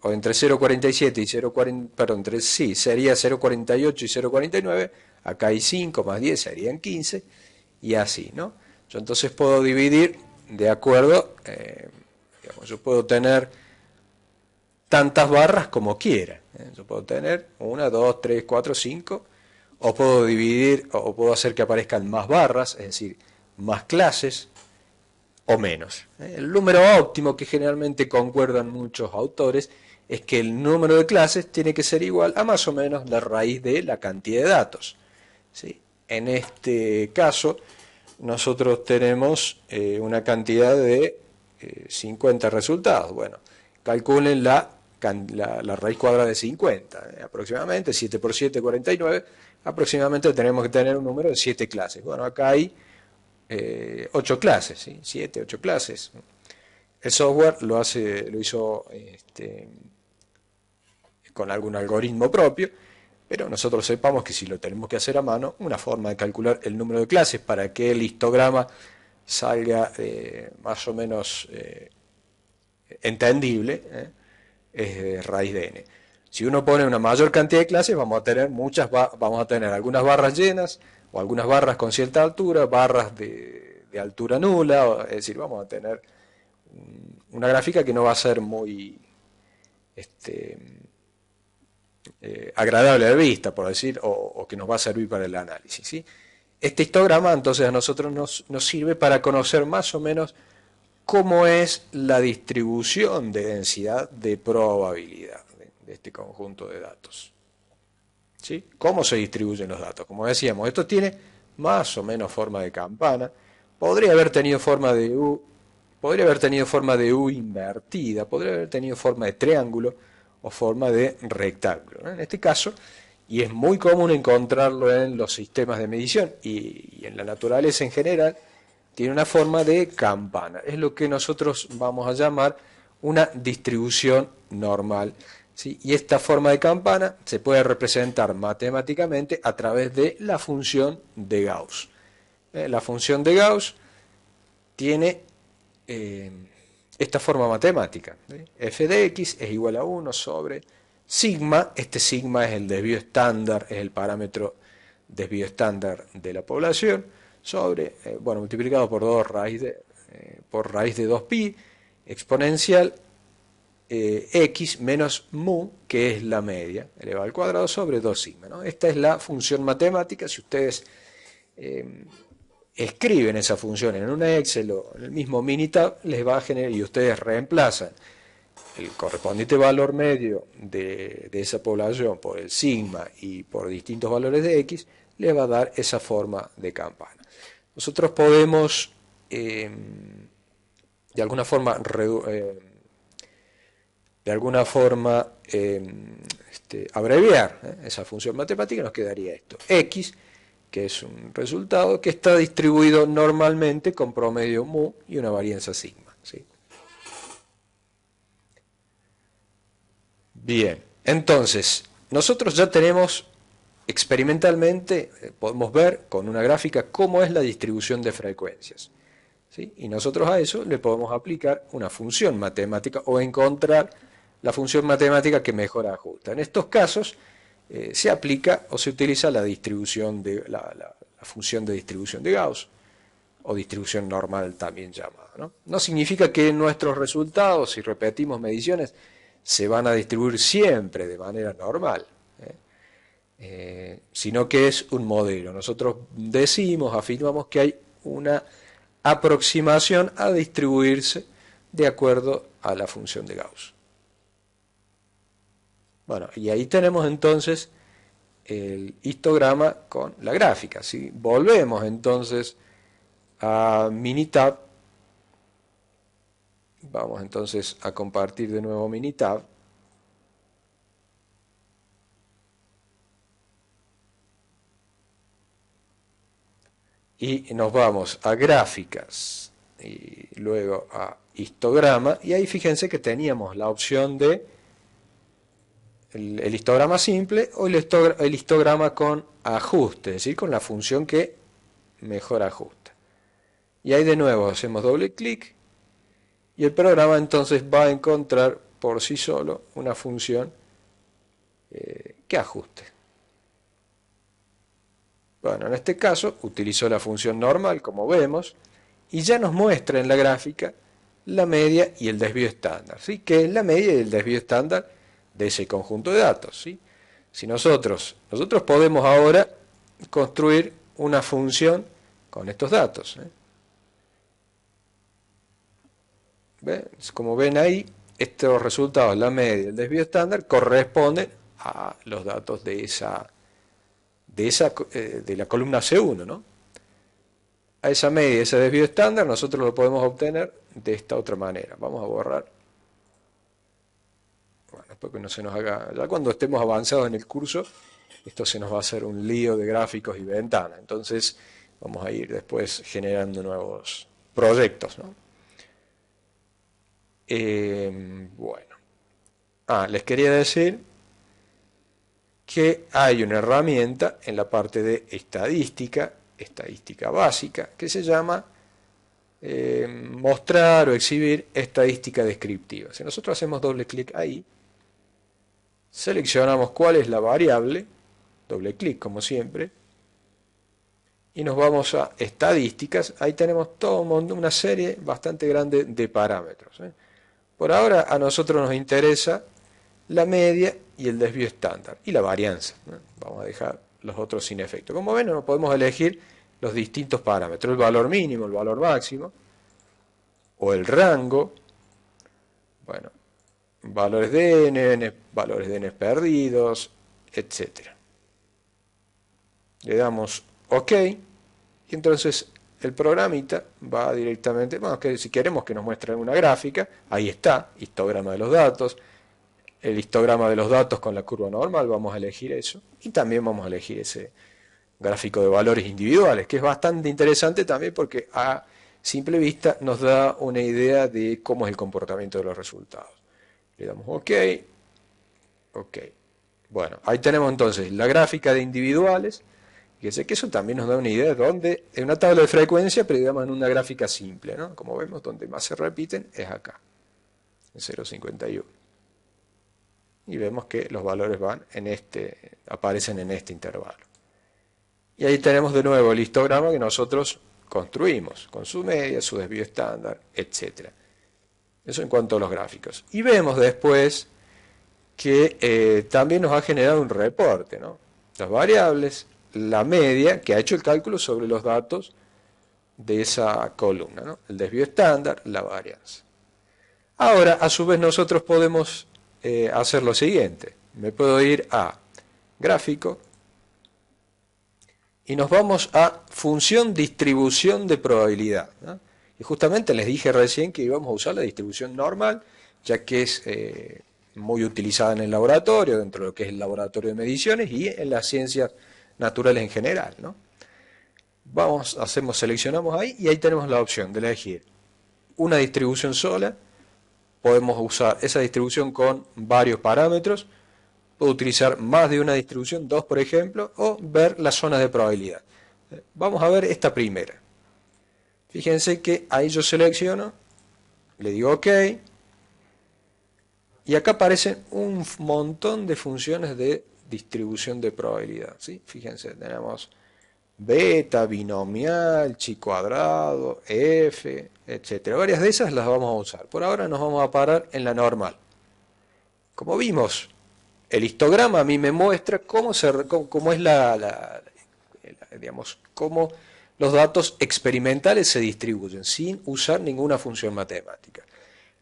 o entre 0,47 y 0,40, perdón, sí, sería 0,48 y 0,49, acá hay 5 más 10 serían 15, y así, ¿no? Yo entonces puedo dividir de acuerdo, digamos, yo puedo tener tantas barras como quiera, yo puedo tener 1, 2, 3, 4, 5, o puedo dividir, o puedo hacer que aparezcan más barras, es decir, más clases, o menos. El número óptimo que generalmente concuerdan muchos autores es que el número de clases tiene que ser igual a más o menos la raíz de la cantidad de datos, ¿sí? En este caso, nosotros tenemos una cantidad de 50 resultados. Bueno, calculen la raíz cuadrada de 50, aproximadamente 7 por 7, 49, aproximadamente tenemos que tener un número de 7 clases. Bueno, acá hay 8 clases, ¿sí? 7, 8 clases. El software lo hizo con algún algoritmo propio, pero nosotros sepamos que si lo tenemos que hacer a mano, una forma de calcular el número de clases para que el histograma salga más o menos entendible, es raíz de n. Si uno pone una mayor cantidad de clases, vamos a tener vamos a tener algunas barras llenas o algunas barras con cierta altura, barras de altura nula, es decir, vamos a tener una gráfica que no va a ser muy agradable a la vista, por decir, o que nos va a servir para el análisis, ¿sí? Este histograma entonces a nosotros nos sirve para conocer más o menos cómo es la distribución de densidad de probabilidad de este conjunto de datos, ¿sí? ¿Cómo se distribuyen los datos? Como decíamos, esto tiene más o menos forma de campana, podría haber tenido forma de U, podría haber tenido forma de U invertida, podría haber tenido forma de triángulo o forma de rectángulo, ¿no? En este caso, y es muy común encontrarlo en los sistemas de medición y en la naturaleza en general, tiene una forma de campana. Es lo que nosotros vamos a llamar una distribución normal, ¿sí? Y esta forma de campana se puede representar matemáticamente a través de la función de Gauss. La función de Gauss tiene esta forma matemática, ¿sí? F de x es igual a 1 sobre sigma. Este sigma es el desvío estándar, es el parámetro desvío estándar de la población, sobre, bueno, multiplicado por 2 por raíz de 2pi exponencial x menos mu, que es la media, elevado al cuadrado, sobre 2 sigma, ¿no? Esta es la función matemática. Si ustedes escriben esa función en una Excel o en el mismo Minitab, les va a generar, y ustedes reemplazan el correspondiente valor medio de esa población por el sigma y por distintos valores de x, les va a dar esa forma de campana. Nosotros podemos de alguna forma abreviar esa función matemática. Nos quedaría esto, x, que es un resultado que está distribuido normalmente con promedio mu y una varianza sigma, ¿sí? Bien, entonces, nosotros ya tenemos experimentalmente, podemos ver con una gráfica cómo es la distribución de frecuencias, ¿sí? Y nosotros a eso le podemos aplicar una función matemática o encontrar la función matemática que mejor ajusta. En estos casos se aplica o se utiliza la distribución de la función de distribución de Gauss, o distribución normal también llamada, ¿no? No significa que nuestros resultados, si repetimos mediciones, se van a distribuir siempre de manera normal, sino que es un modelo. Nosotros afirmamos que hay una aproximación a distribuirse de acuerdo a la función de Gauss. Bueno, y ahí tenemos entonces el histograma con la gráfica, ¿sí? Volvemos entonces a Minitab. Vamos entonces a compartir de nuevo Minitab. Y nos vamos a gráficas y luego a histograma, y ahí fíjense que teníamos la opción de el histograma simple o el histograma con ajuste, es decir, con la función que mejor ajusta. Y ahí de nuevo hacemos doble clic y el programa entonces va a encontrar por sí solo una función que ajuste. Bueno, en este caso utilizó la función normal, como vemos, y ya nos muestra en la gráfica la media y el desvío estándar, ¿sí? Que es la media y el desvío estándar de ese conjunto de datos, ¿sí? Si nosotros podemos ahora construir una función con estos datos, ¿ven? Como ven ahí, estos resultados, la media y el desvío estándar, corresponden a los datos de la columna C1, ¿no? A esa media, ese desvío estándar, nosotros lo podemos obtener de esta otra manera. Vamos a borrar. Bueno, después que no se nos haga, ya cuando estemos avanzados en el curso, esto se nos va a hacer un lío de gráficos y ventanas. Entonces vamos a ir después generando nuevos proyectos, ¿no? Bueno. Les quería decir que hay una herramienta en la parte de estadística básica, que se llama mostrar o exhibir estadística descriptiva. Si nosotros hacemos doble clic ahí, seleccionamos cuál es la variable, doble clic como siempre, y nos vamos a estadísticas. Ahí tenemos todo una serie bastante grande de parámetros. Por ahora a nosotros nos interesa la media y el desvío estándar y la varianza. Vamos a dejar los otros sin efecto. Como ven, no podemos elegir los distintos parámetros, el valor mínimo, el valor máximo, o el rango, bueno, valores de n, valores de n perdidos, etc. Le damos OK, y entonces el programita va directamente, bueno, que si queremos que nos muestre una gráfica, ahí está, histograma de los datos, el histograma de los datos con la curva normal, vamos a elegir eso, y también vamos a elegir ese gráfico de valores individuales, que es bastante interesante también porque a simple vista nos da una idea de cómo es el comportamiento de los resultados. Le damos OK, OK. Bueno, ahí tenemos entonces la gráfica de individuales. Fíjense que eso también nos da una idea de dónde, en una tabla de frecuencia, pero digamos en una gráfica simple, ¿no? Como vemos, donde más se repiten es acá, en 0,51. Y vemos que los valores aparecen en este intervalo. Y ahí tenemos de nuevo el histograma que nosotros construimos, con su media, su desvío estándar, etc. Eso en cuanto a los gráficos. Y vemos después que también nos ha generado un reporte, ¿no? Las variables, la media, que ha hecho el cálculo sobre los datos de esa columna, ¿no? El desvío estándar, la varianza. Ahora, a su vez, nosotros podemos hacer lo siguiente. Me puedo ir a gráfico y nos vamos a función distribución de probabilidad, ¿no? Y justamente les dije recién que íbamos a usar la distribución normal, ya que es muy utilizada en el laboratorio, dentro de lo que es el laboratorio de mediciones y en las ciencias naturales en general, ¿no? Seleccionamos ahí y ahí tenemos la opción de elegir una distribución sola. Podemos usar esa distribución con varios parámetros. Puedo utilizar más de una distribución, dos por ejemplo, o ver las zonas de probabilidad. Vamos a ver esta primera. Fíjense que ahí yo selecciono, le digo OK, y acá aparecen un montón de funciones de distribución de probabilidad, ¿sí? Fíjense, tenemos beta, binomial, chi cuadrado, f, etcétera. Varias de esas las vamos a usar. Por ahora nos vamos a parar en la normal. Como vimos, el histograma a mí me muestra cómo es digamos, cómo los datos experimentales se distribuyen sin usar ninguna función matemática.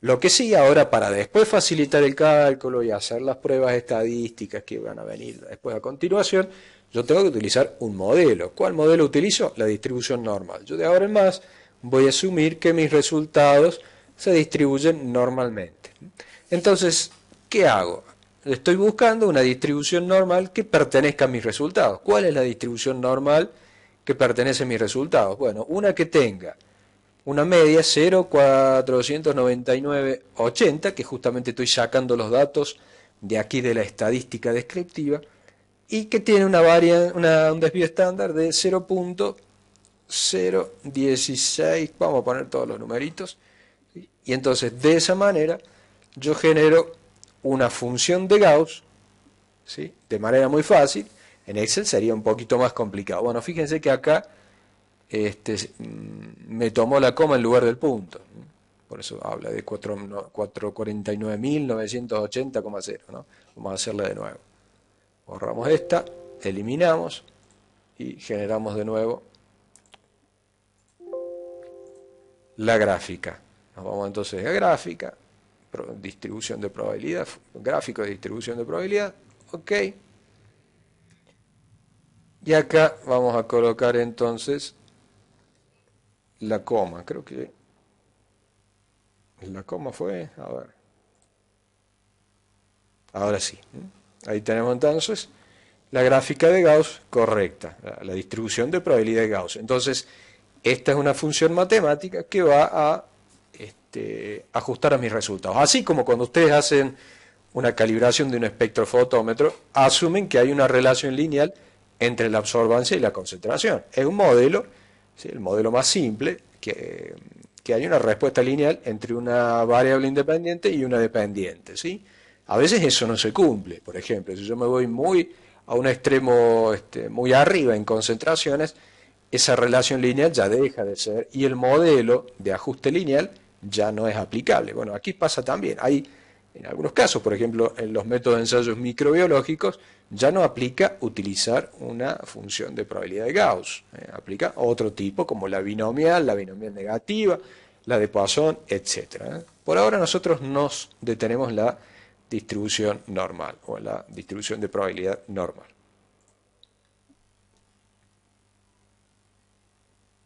Lo que sí, ahora para después facilitar el cálculo y hacer las pruebas estadísticas que van a venir después a continuación, yo tengo que utilizar un modelo. ¿Cuál modelo utilizo? La distribución normal. Yo de ahora en más voy a asumir que mis resultados se distribuyen normalmente. Entonces, ¿qué hago? Estoy buscando una distribución normal que pertenezca a mis resultados. ¿Cuál es la distribución normal que pertenece a mis resultados? Bueno, una que tenga una media 0,499,80, que justamente estoy sacando los datos de aquí de la estadística descriptiva, y que tiene un desvío estándar de 0,016, vamos a poner todos los numeritos, ¿sí? Y entonces de esa manera yo genero una función de Gauss, ¿sí? De manera muy fácil. En Excel sería un poquito más complicado. Bueno, fíjense que acá me tomó la coma en lugar del punto. Por eso habla de 449.980,0, ¿no? Vamos a hacerla de nuevo. Borramos esta, eliminamos y generamos de nuevo la gráfica. Nos vamos entonces a gráfica, distribución de probabilidad, gráfico de distribución de probabilidad, ok. Y acá vamos a colocar entonces la coma, creo que la coma fue, a ver, ahora sí. Ahí tenemos entonces la gráfica de Gauss correcta, la distribución de probabilidad de Gauss. Entonces, esta es una función matemática que va a ajustar a mis resultados. Así como cuando ustedes hacen una calibración de un espectrofotómetro, asumen que hay una relación lineal entre la absorbancia y la concentración. Es un modelo, ¿sí? El modelo más simple, que hay una respuesta lineal entre una variable independiente y una dependiente, ¿sí? A veces eso no se cumple. Por ejemplo, si yo me voy a un extremo muy arriba en concentraciones, esa relación lineal ya deja de ser y el modelo de ajuste lineal ya no es aplicable. Bueno, aquí pasa también. Hay en algunos casos, por ejemplo, en los métodos de ensayos microbiológicos, ya no aplica utilizar una función de probabilidad de Gauss. Aplica otro tipo, como la binomial negativa, la de Poisson, etc. Por ahora nosotros nos detenemos en la distribución normal, o en la distribución de probabilidad normal.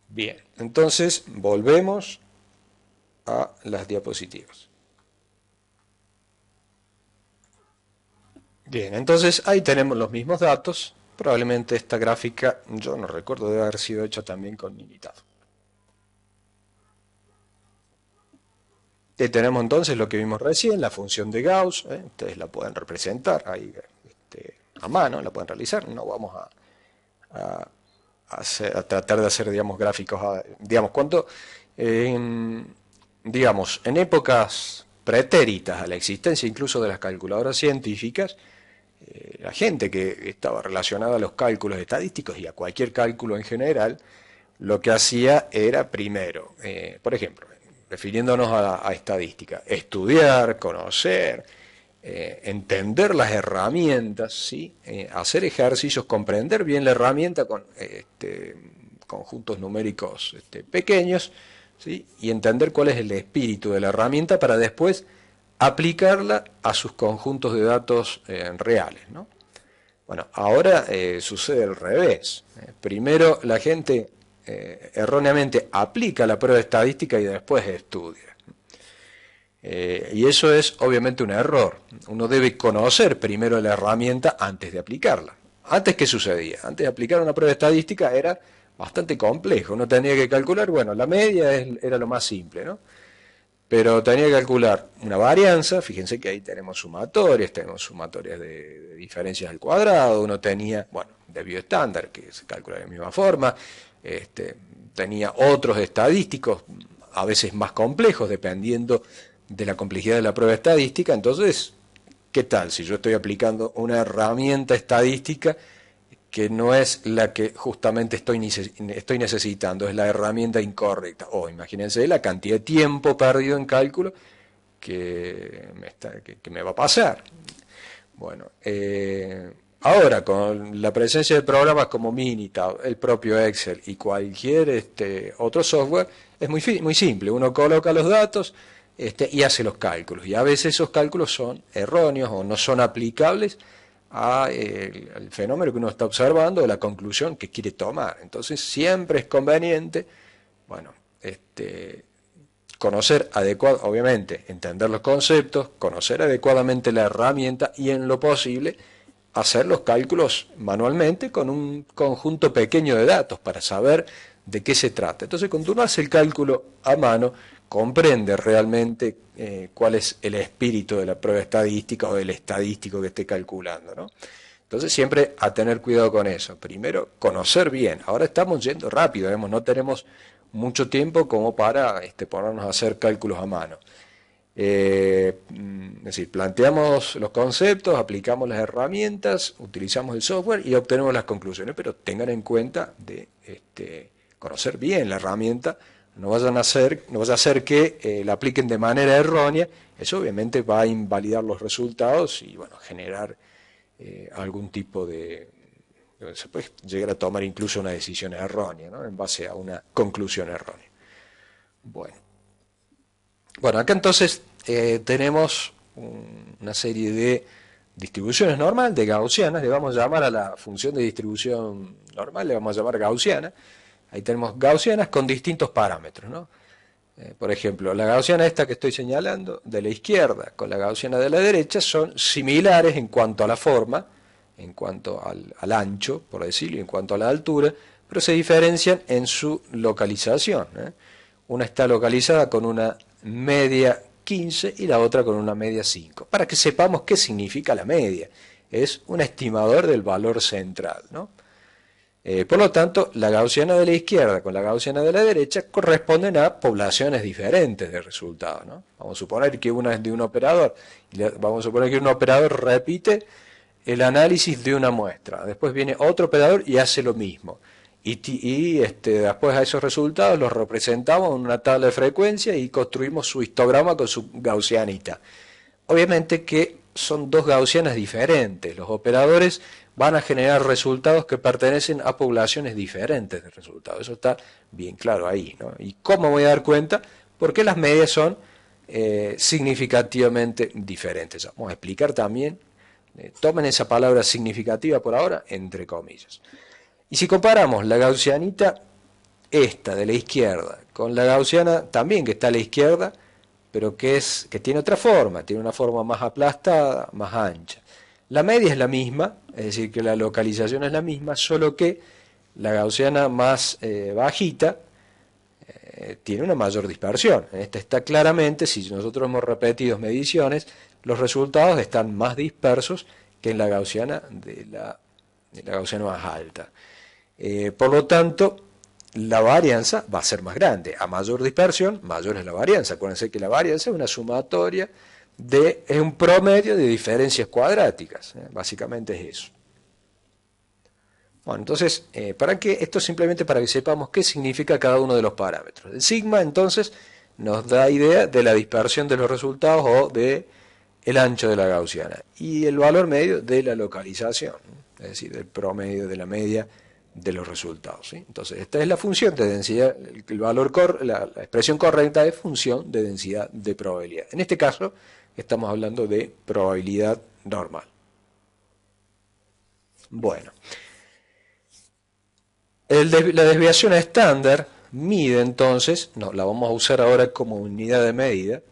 Bien, entonces volvemos a las diapositivas. Bien, entonces ahí tenemos los mismos datos. Probablemente esta gráfica, yo no recuerdo, debe haber sido hecha también con Minitab. Y tenemos entonces lo que vimos recién, la función de Gauss. Ustedes la pueden representar ahí a mano, la pueden realizar. No vamos a tratar de hacer, digamos, gráficos, digamos, digamos, en épocas pretéritas a la existencia incluso de las calculadoras científicas, la gente que estaba relacionada a los cálculos estadísticos y a cualquier cálculo en general, lo que hacía era primero, por ejemplo, refiriéndonos a estadística, estudiar, conocer, entender las herramientas, ¿sí? Hacer ejercicios, comprender bien la herramienta con conjuntos numéricos pequeños, ¿sí? Y entender cuál es el espíritu de la herramienta para después aplicarla a sus conjuntos de datos reales, ¿no? Bueno, ahora sucede al revés. Primero la gente erróneamente aplica la prueba estadística y después estudia. Y eso es obviamente un error. Uno debe conocer primero la herramienta antes de aplicarla. Antes, ¿qué sucedía? Antes de aplicar una prueba estadística era bastante complejo. Uno tenía que calcular, bueno, la media era lo más simple, ¿no? Pero tenía que calcular una varianza, fíjense que ahí tenemos sumatorias de diferencias al cuadrado, uno tenía, bueno, desvío estándar, que se calcula de la misma forma, tenía otros estadísticos, a veces más complejos, dependiendo de la complejidad de la prueba estadística. Entonces, ¿qué tal si yo estoy aplicando una herramienta estadística que no es la que justamente estoy necesitando, es la herramienta incorrecta? O imagínense la cantidad de tiempo perdido en cálculo que me va a pasar. Bueno, ahora con la presencia de programas como Minitab, el propio Excel y cualquier otro software, es muy simple. Uno coloca los datos y hace los cálculos. Y a veces esos cálculos son erróneos o no son aplicables al fenómeno que uno está observando o la conclusión que quiere tomar. Entonces siempre es conveniente, bueno, conocer obviamente, entender los conceptos, conocer adecuadamente la herramienta y en lo posible hacer los cálculos manualmente con un conjunto pequeño de datos para saber de qué se trata. Entonces, cuando uno hace el cálculo a mano, comprende realmente cuál es el espíritu de la prueba estadística o del estadístico que esté calculando, ¿no? Entonces siempre a tener cuidado con eso. Primero, conocer bien. Ahora estamos yendo rápido, ¿vemos? No tenemos mucho tiempo como para ponernos a hacer cálculos a mano. Es decir, planteamos los conceptos, aplicamos las herramientas, utilizamos el software y obtenemos las conclusiones, pero tengan en cuenta de conocer bien la herramienta. No vaya a hacer que la apliquen de manera errónea. Eso obviamente va a invalidar los resultados y bueno, generar algún tipo de... Se puede llegar a tomar incluso una decisión errónea, ¿no? En base a una conclusión errónea. Bueno, acá entonces tenemos una serie de distribuciones normales, de gaussianas. Le vamos a llamar a la función de distribución normal, le vamos a llamar gaussiana. Ahí tenemos gaussianas con distintos parámetros, ¿no? Por ejemplo, la gaussiana esta que estoy señalando de la izquierda con la gaussiana de la derecha son similares en cuanto a la forma, en cuanto al ancho, por decirlo, en cuanto a la altura, pero se diferencian en su localización, ¿eh? Una está localizada con una media 15 y la otra con una media 5, para que sepamos qué significa la media. Es un estimador del valor central, ¿no? Por lo tanto, la gaussiana de la izquierda con la gaussiana de la derecha corresponden a poblaciones diferentes de resultados, ¿no? Vamos a suponer que una es de un operador, y vamos a suponer que un operador repite el análisis de una muestra, después viene otro operador y hace lo mismo, y después a esos resultados los representamos en una tabla de frecuencia y construimos su histograma con su gaussianita. Obviamente que son dos gaussianas diferentes. Los operadores van a generar resultados que pertenecen a poblaciones diferentes de resultados. Eso está bien claro ahí, ¿no? ¿Y cómo voy a dar cuenta? Porque las medias son significativamente diferentes. Vamos a explicar también, tomen esa palabra significativa por ahora, entre comillas. Y si comparamos la gaussianita esta de la izquierda con la gaussiana también que está a la izquierda, pero que tiene otra forma, tiene una forma más aplastada, más ancha. La media es la misma, es decir, que la localización es la misma, solo que la gaussiana más bajita tiene una mayor dispersión. Esta está claramente, si nosotros hemos repetido mediciones, los resultados están más dispersos que en la gaussiana de la gaussiana más alta. Por lo tanto, la varianza va a ser más grande. A mayor dispersión, mayor es la varianza. Acuérdense que la varianza es una sumatoria es un promedio de diferencias cuadráticas, básicamente es eso. Bueno, entonces, esto simplemente para que sepamos qué significa cada uno de los parámetros. El sigma, entonces, nos da idea de la dispersión de los resultados o de el ancho de la gaussiana. Y el valor medio de la localización, es decir, del promedio de la media de los resultados, ¿sí? Entonces, esta es la función de densidad, la expresión correcta es función de densidad de probabilidad. En este caso, estamos hablando de probabilidad normal. Bueno. La desviación estándar mide entonces, la vamos a usar ahora como unidad de medida,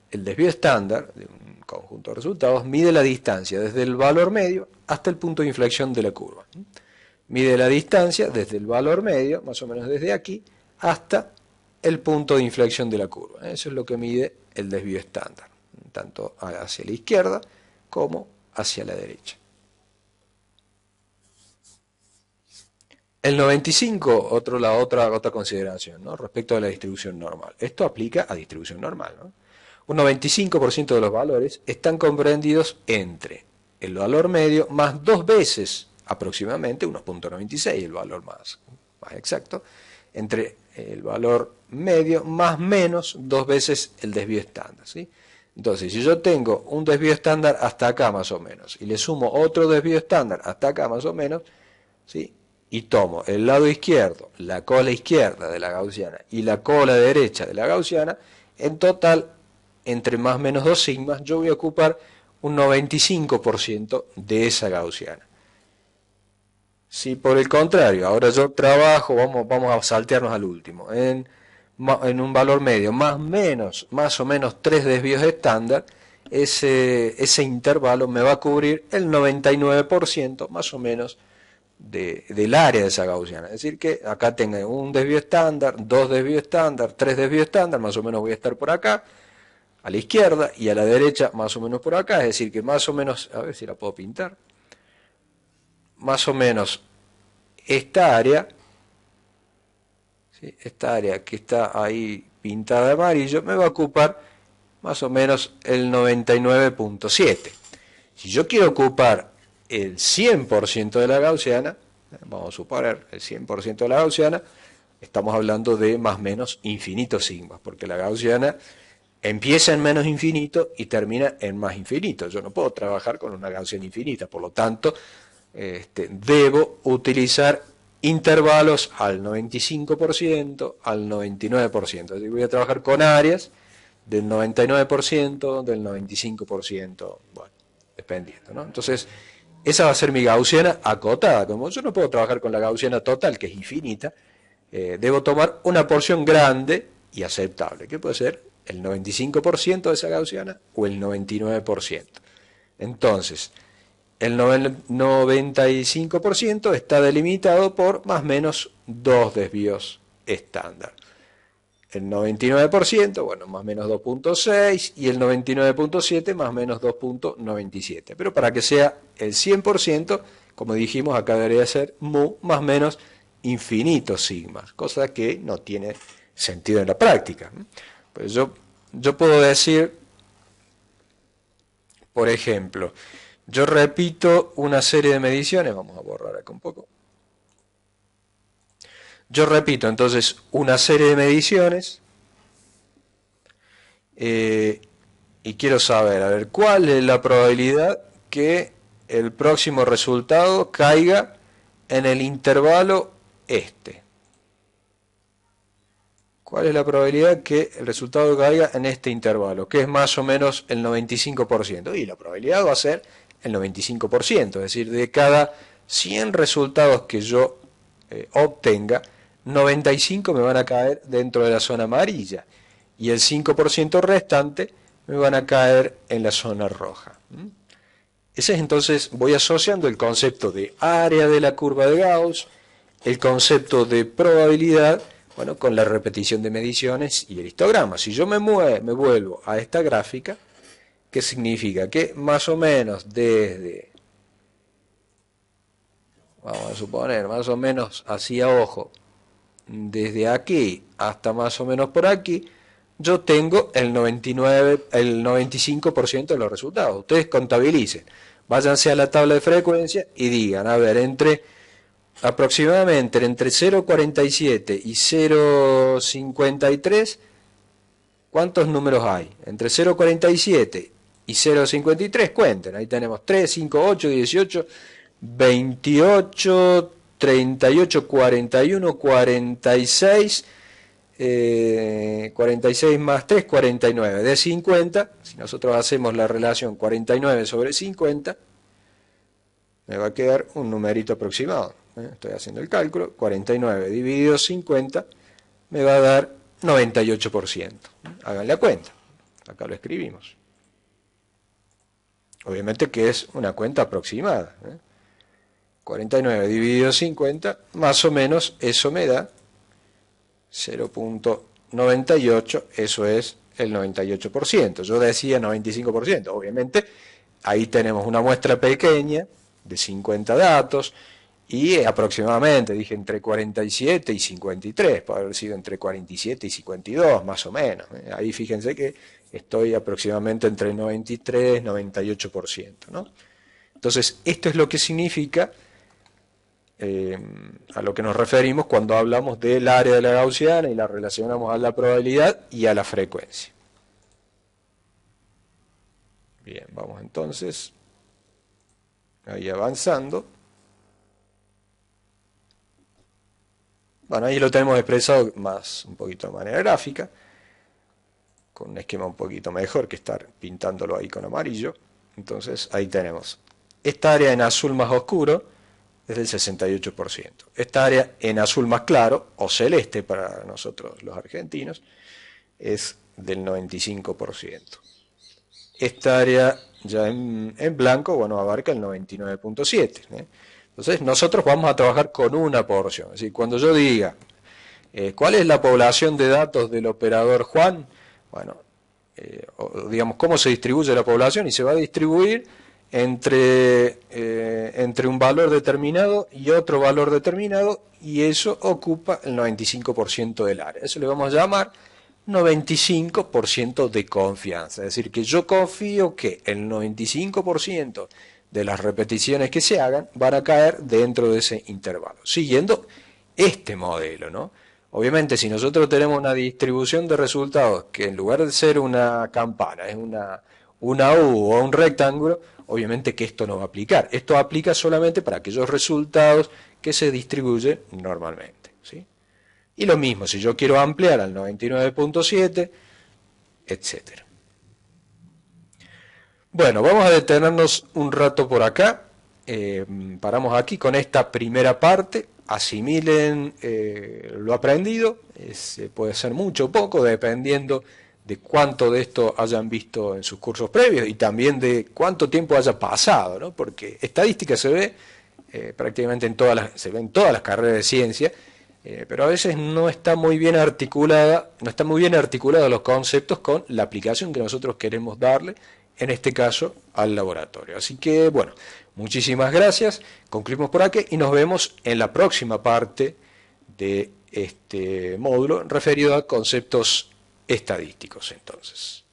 el desvío estándar de un conjunto de resultados mide la distancia desde el valor medio hasta el punto de inflexión de la curva. Mide la distancia desde el valor medio, más o menos desde aquí, hasta el punto de inflexión de la curva. Eso es lo que mide el desvío estándar, tanto hacia la izquierda como hacia la derecha. El 95, otra consideración, ¿no? Respecto a la distribución normal. Esto aplica a distribución normal, ¿no? Un 95% de los valores están comprendidos entre el valor medio más 2 veces, aproximadamente 1.96, el valor más exacto, entre el valor medio más menos 2 veces el desvío estándar, ¿sí? Entonces, si yo tengo un desvío estándar hasta acá más o menos, y le sumo otro desvío estándar hasta acá más o menos, ¿sí? Y tomo el lado izquierdo, la cola izquierda de la gaussiana y la cola derecha de la gaussiana, en total, entre más o menos 2 sigmas, yo voy a ocupar un 95% de esa gaussiana. Si por el contrario, ahora yo trabajo, vamos a saltearnos al último, en un valor medio, más o menos 3 desvíos estándar, ese intervalo me va a cubrir el 99% más o menos del área de esa gaussiana. Es decir que acá tengo un desvío estándar, 2 desvíos estándar, 3 desvíos estándar, más o menos voy a estar por acá, a la izquierda, y a la derecha más o menos por acá. Es decir que más o menos, a ver si la puedo pintar, más o menos esta área, ¿sí? Esta área que está ahí pintada de amarillo, me va a ocupar más o menos el 99.7. Si yo quiero ocupar el 100% de la gaussiana, vamos a suponer el 100% de la gaussiana, estamos hablando de más o menos infinitos sigmas, porque la gaussiana empieza en menos infinito y termina en más infinito. Yo no puedo trabajar con una gaussiana infinita, por lo tanto, debo utilizar intervalos al 95%, al 99%. Es decir, voy a trabajar con áreas del 99%, del 95%, bueno, dependiendo, ¿no? Entonces, esa va a ser mi gaussiana acotada. Como yo no puedo trabajar con la gaussiana total, que es infinita, debo tomar una porción grande y aceptable, que puede ser el 95% de esa gaussiana o el 99%. Entonces, el 95% está delimitado por más o menos 2 desvíos estándar. El 99%, bueno, más o menos 2.6, y el 99.7 más o menos 2.97. Pero para que sea el 100%, como dijimos, acá debería ser mu más o menos infinitos sigmas, cosa que no tiene sentido en la práctica. Pues yo puedo decir, por ejemplo, yo repito una serie de mediciones, vamos a borrar acá un poco. Yo repito entonces una serie de mediciones y quiero saber, a ver, cuál es la probabilidad que el próximo resultado caiga en el intervalo este. ¿Cuál es la probabilidad que el resultado caiga en este intervalo? Que es más o menos el 95%. Y la probabilidad va a ser el 95%. Es decir, de cada 100 resultados que yo obtenga, 95 me van a caer dentro de la zona amarilla. Y el 5% restante me van a caer en la zona roja. Ese es entonces, voy asociando el concepto de área de la curva de Gauss, el concepto de probabilidad, bueno, con la repetición de mediciones y el histograma. Si yo me vuelvo a esta gráfica, ¿qué significa? Que más o menos desde, vamos a suponer, más o menos así a ojo, desde aquí hasta más o menos por aquí, yo tengo el 99, el 95% de los resultados. Ustedes contabilicen, váyanse a la tabla de frecuencia y digan, a ver, aproximadamente entre 0,47 y 0,53, ¿cuántos números hay? Entre 0,47 y 0,53, cuenten, ahí tenemos 3, 5, 8, 18, 28, 38, 41, 46, 46 más 3, 49. De 50, si nosotros hacemos la relación 49 sobre 50, me va a quedar un numerito aproximado. Estoy haciendo el cálculo, 49 dividido 50 me va a dar 98%. Hagan la cuenta, acá lo escribimos. Obviamente que es una cuenta aproximada. 49 dividido 50, más o menos eso me da 0,98, eso es el 98%. Yo decía 95%, obviamente ahí tenemos una muestra pequeña de 50 datos y aproximadamente, dije entre 47 y 53, puede haber sido entre 47 y 52 más o menos. Ahí fíjense que estoy aproximadamente entre 93 y 98%, ¿no? Entonces esto es lo que significa a lo que nos referimos cuando hablamos del área de la gaussiana y la relacionamos a la probabilidad y a la frecuencia. Bien, vamos entonces ahí avanzando. Bueno, ahí lo tenemos expresado un poquito de manera gráfica, con un esquema un poquito mejor que estar pintándolo ahí con amarillo. Entonces ahí tenemos esta área en azul más oscuro es del 68%. Esta área en azul más claro, o celeste para nosotros los argentinos, es del 95%. Esta área ya en blanco, bueno, abarca el 99.7%. Entonces nosotros vamos a trabajar con una porción. Es decir, cuando yo diga, ¿cuál es la población de datos del operador Juan? Bueno, digamos, ¿cómo se distribuye la población? Y se va a distribuir entre un valor determinado y otro valor determinado, y eso ocupa el 95% del área. Eso le vamos a llamar 95% de confianza. Es decir, que yo confío que el 95% de las repeticiones que se hagan van a caer dentro de ese intervalo, siguiendo este modelo, ¿no? Obviamente, si nosotros tenemos una distribución de resultados que en lugar de ser una campana es una U o un rectángulo, obviamente que esto no va a aplicar. Esto aplica solamente para aquellos resultados que se distribuyen normalmente, ¿sí? Y lo mismo, si yo quiero ampliar al 99.7, etc. Bueno, vamos a detenernos un rato por acá. Paramos aquí con esta primera parte. Asimilen lo aprendido. Puede ser mucho o poco, dependiendo de cuánto de esto hayan visto en sus cursos previos y también de cuánto tiempo haya pasado, ¿no? Porque estadística se ve prácticamente en se ve en todas las carreras de ciencia, pero a veces no está muy bien articulada, no están muy bien articulados los conceptos con la aplicación que nosotros queremos darle, en este caso al laboratorio. Así que bueno, muchísimas gracias, concluimos por aquí y nos vemos en la próxima parte de este módulo referido a conceptos estadísticos entonces.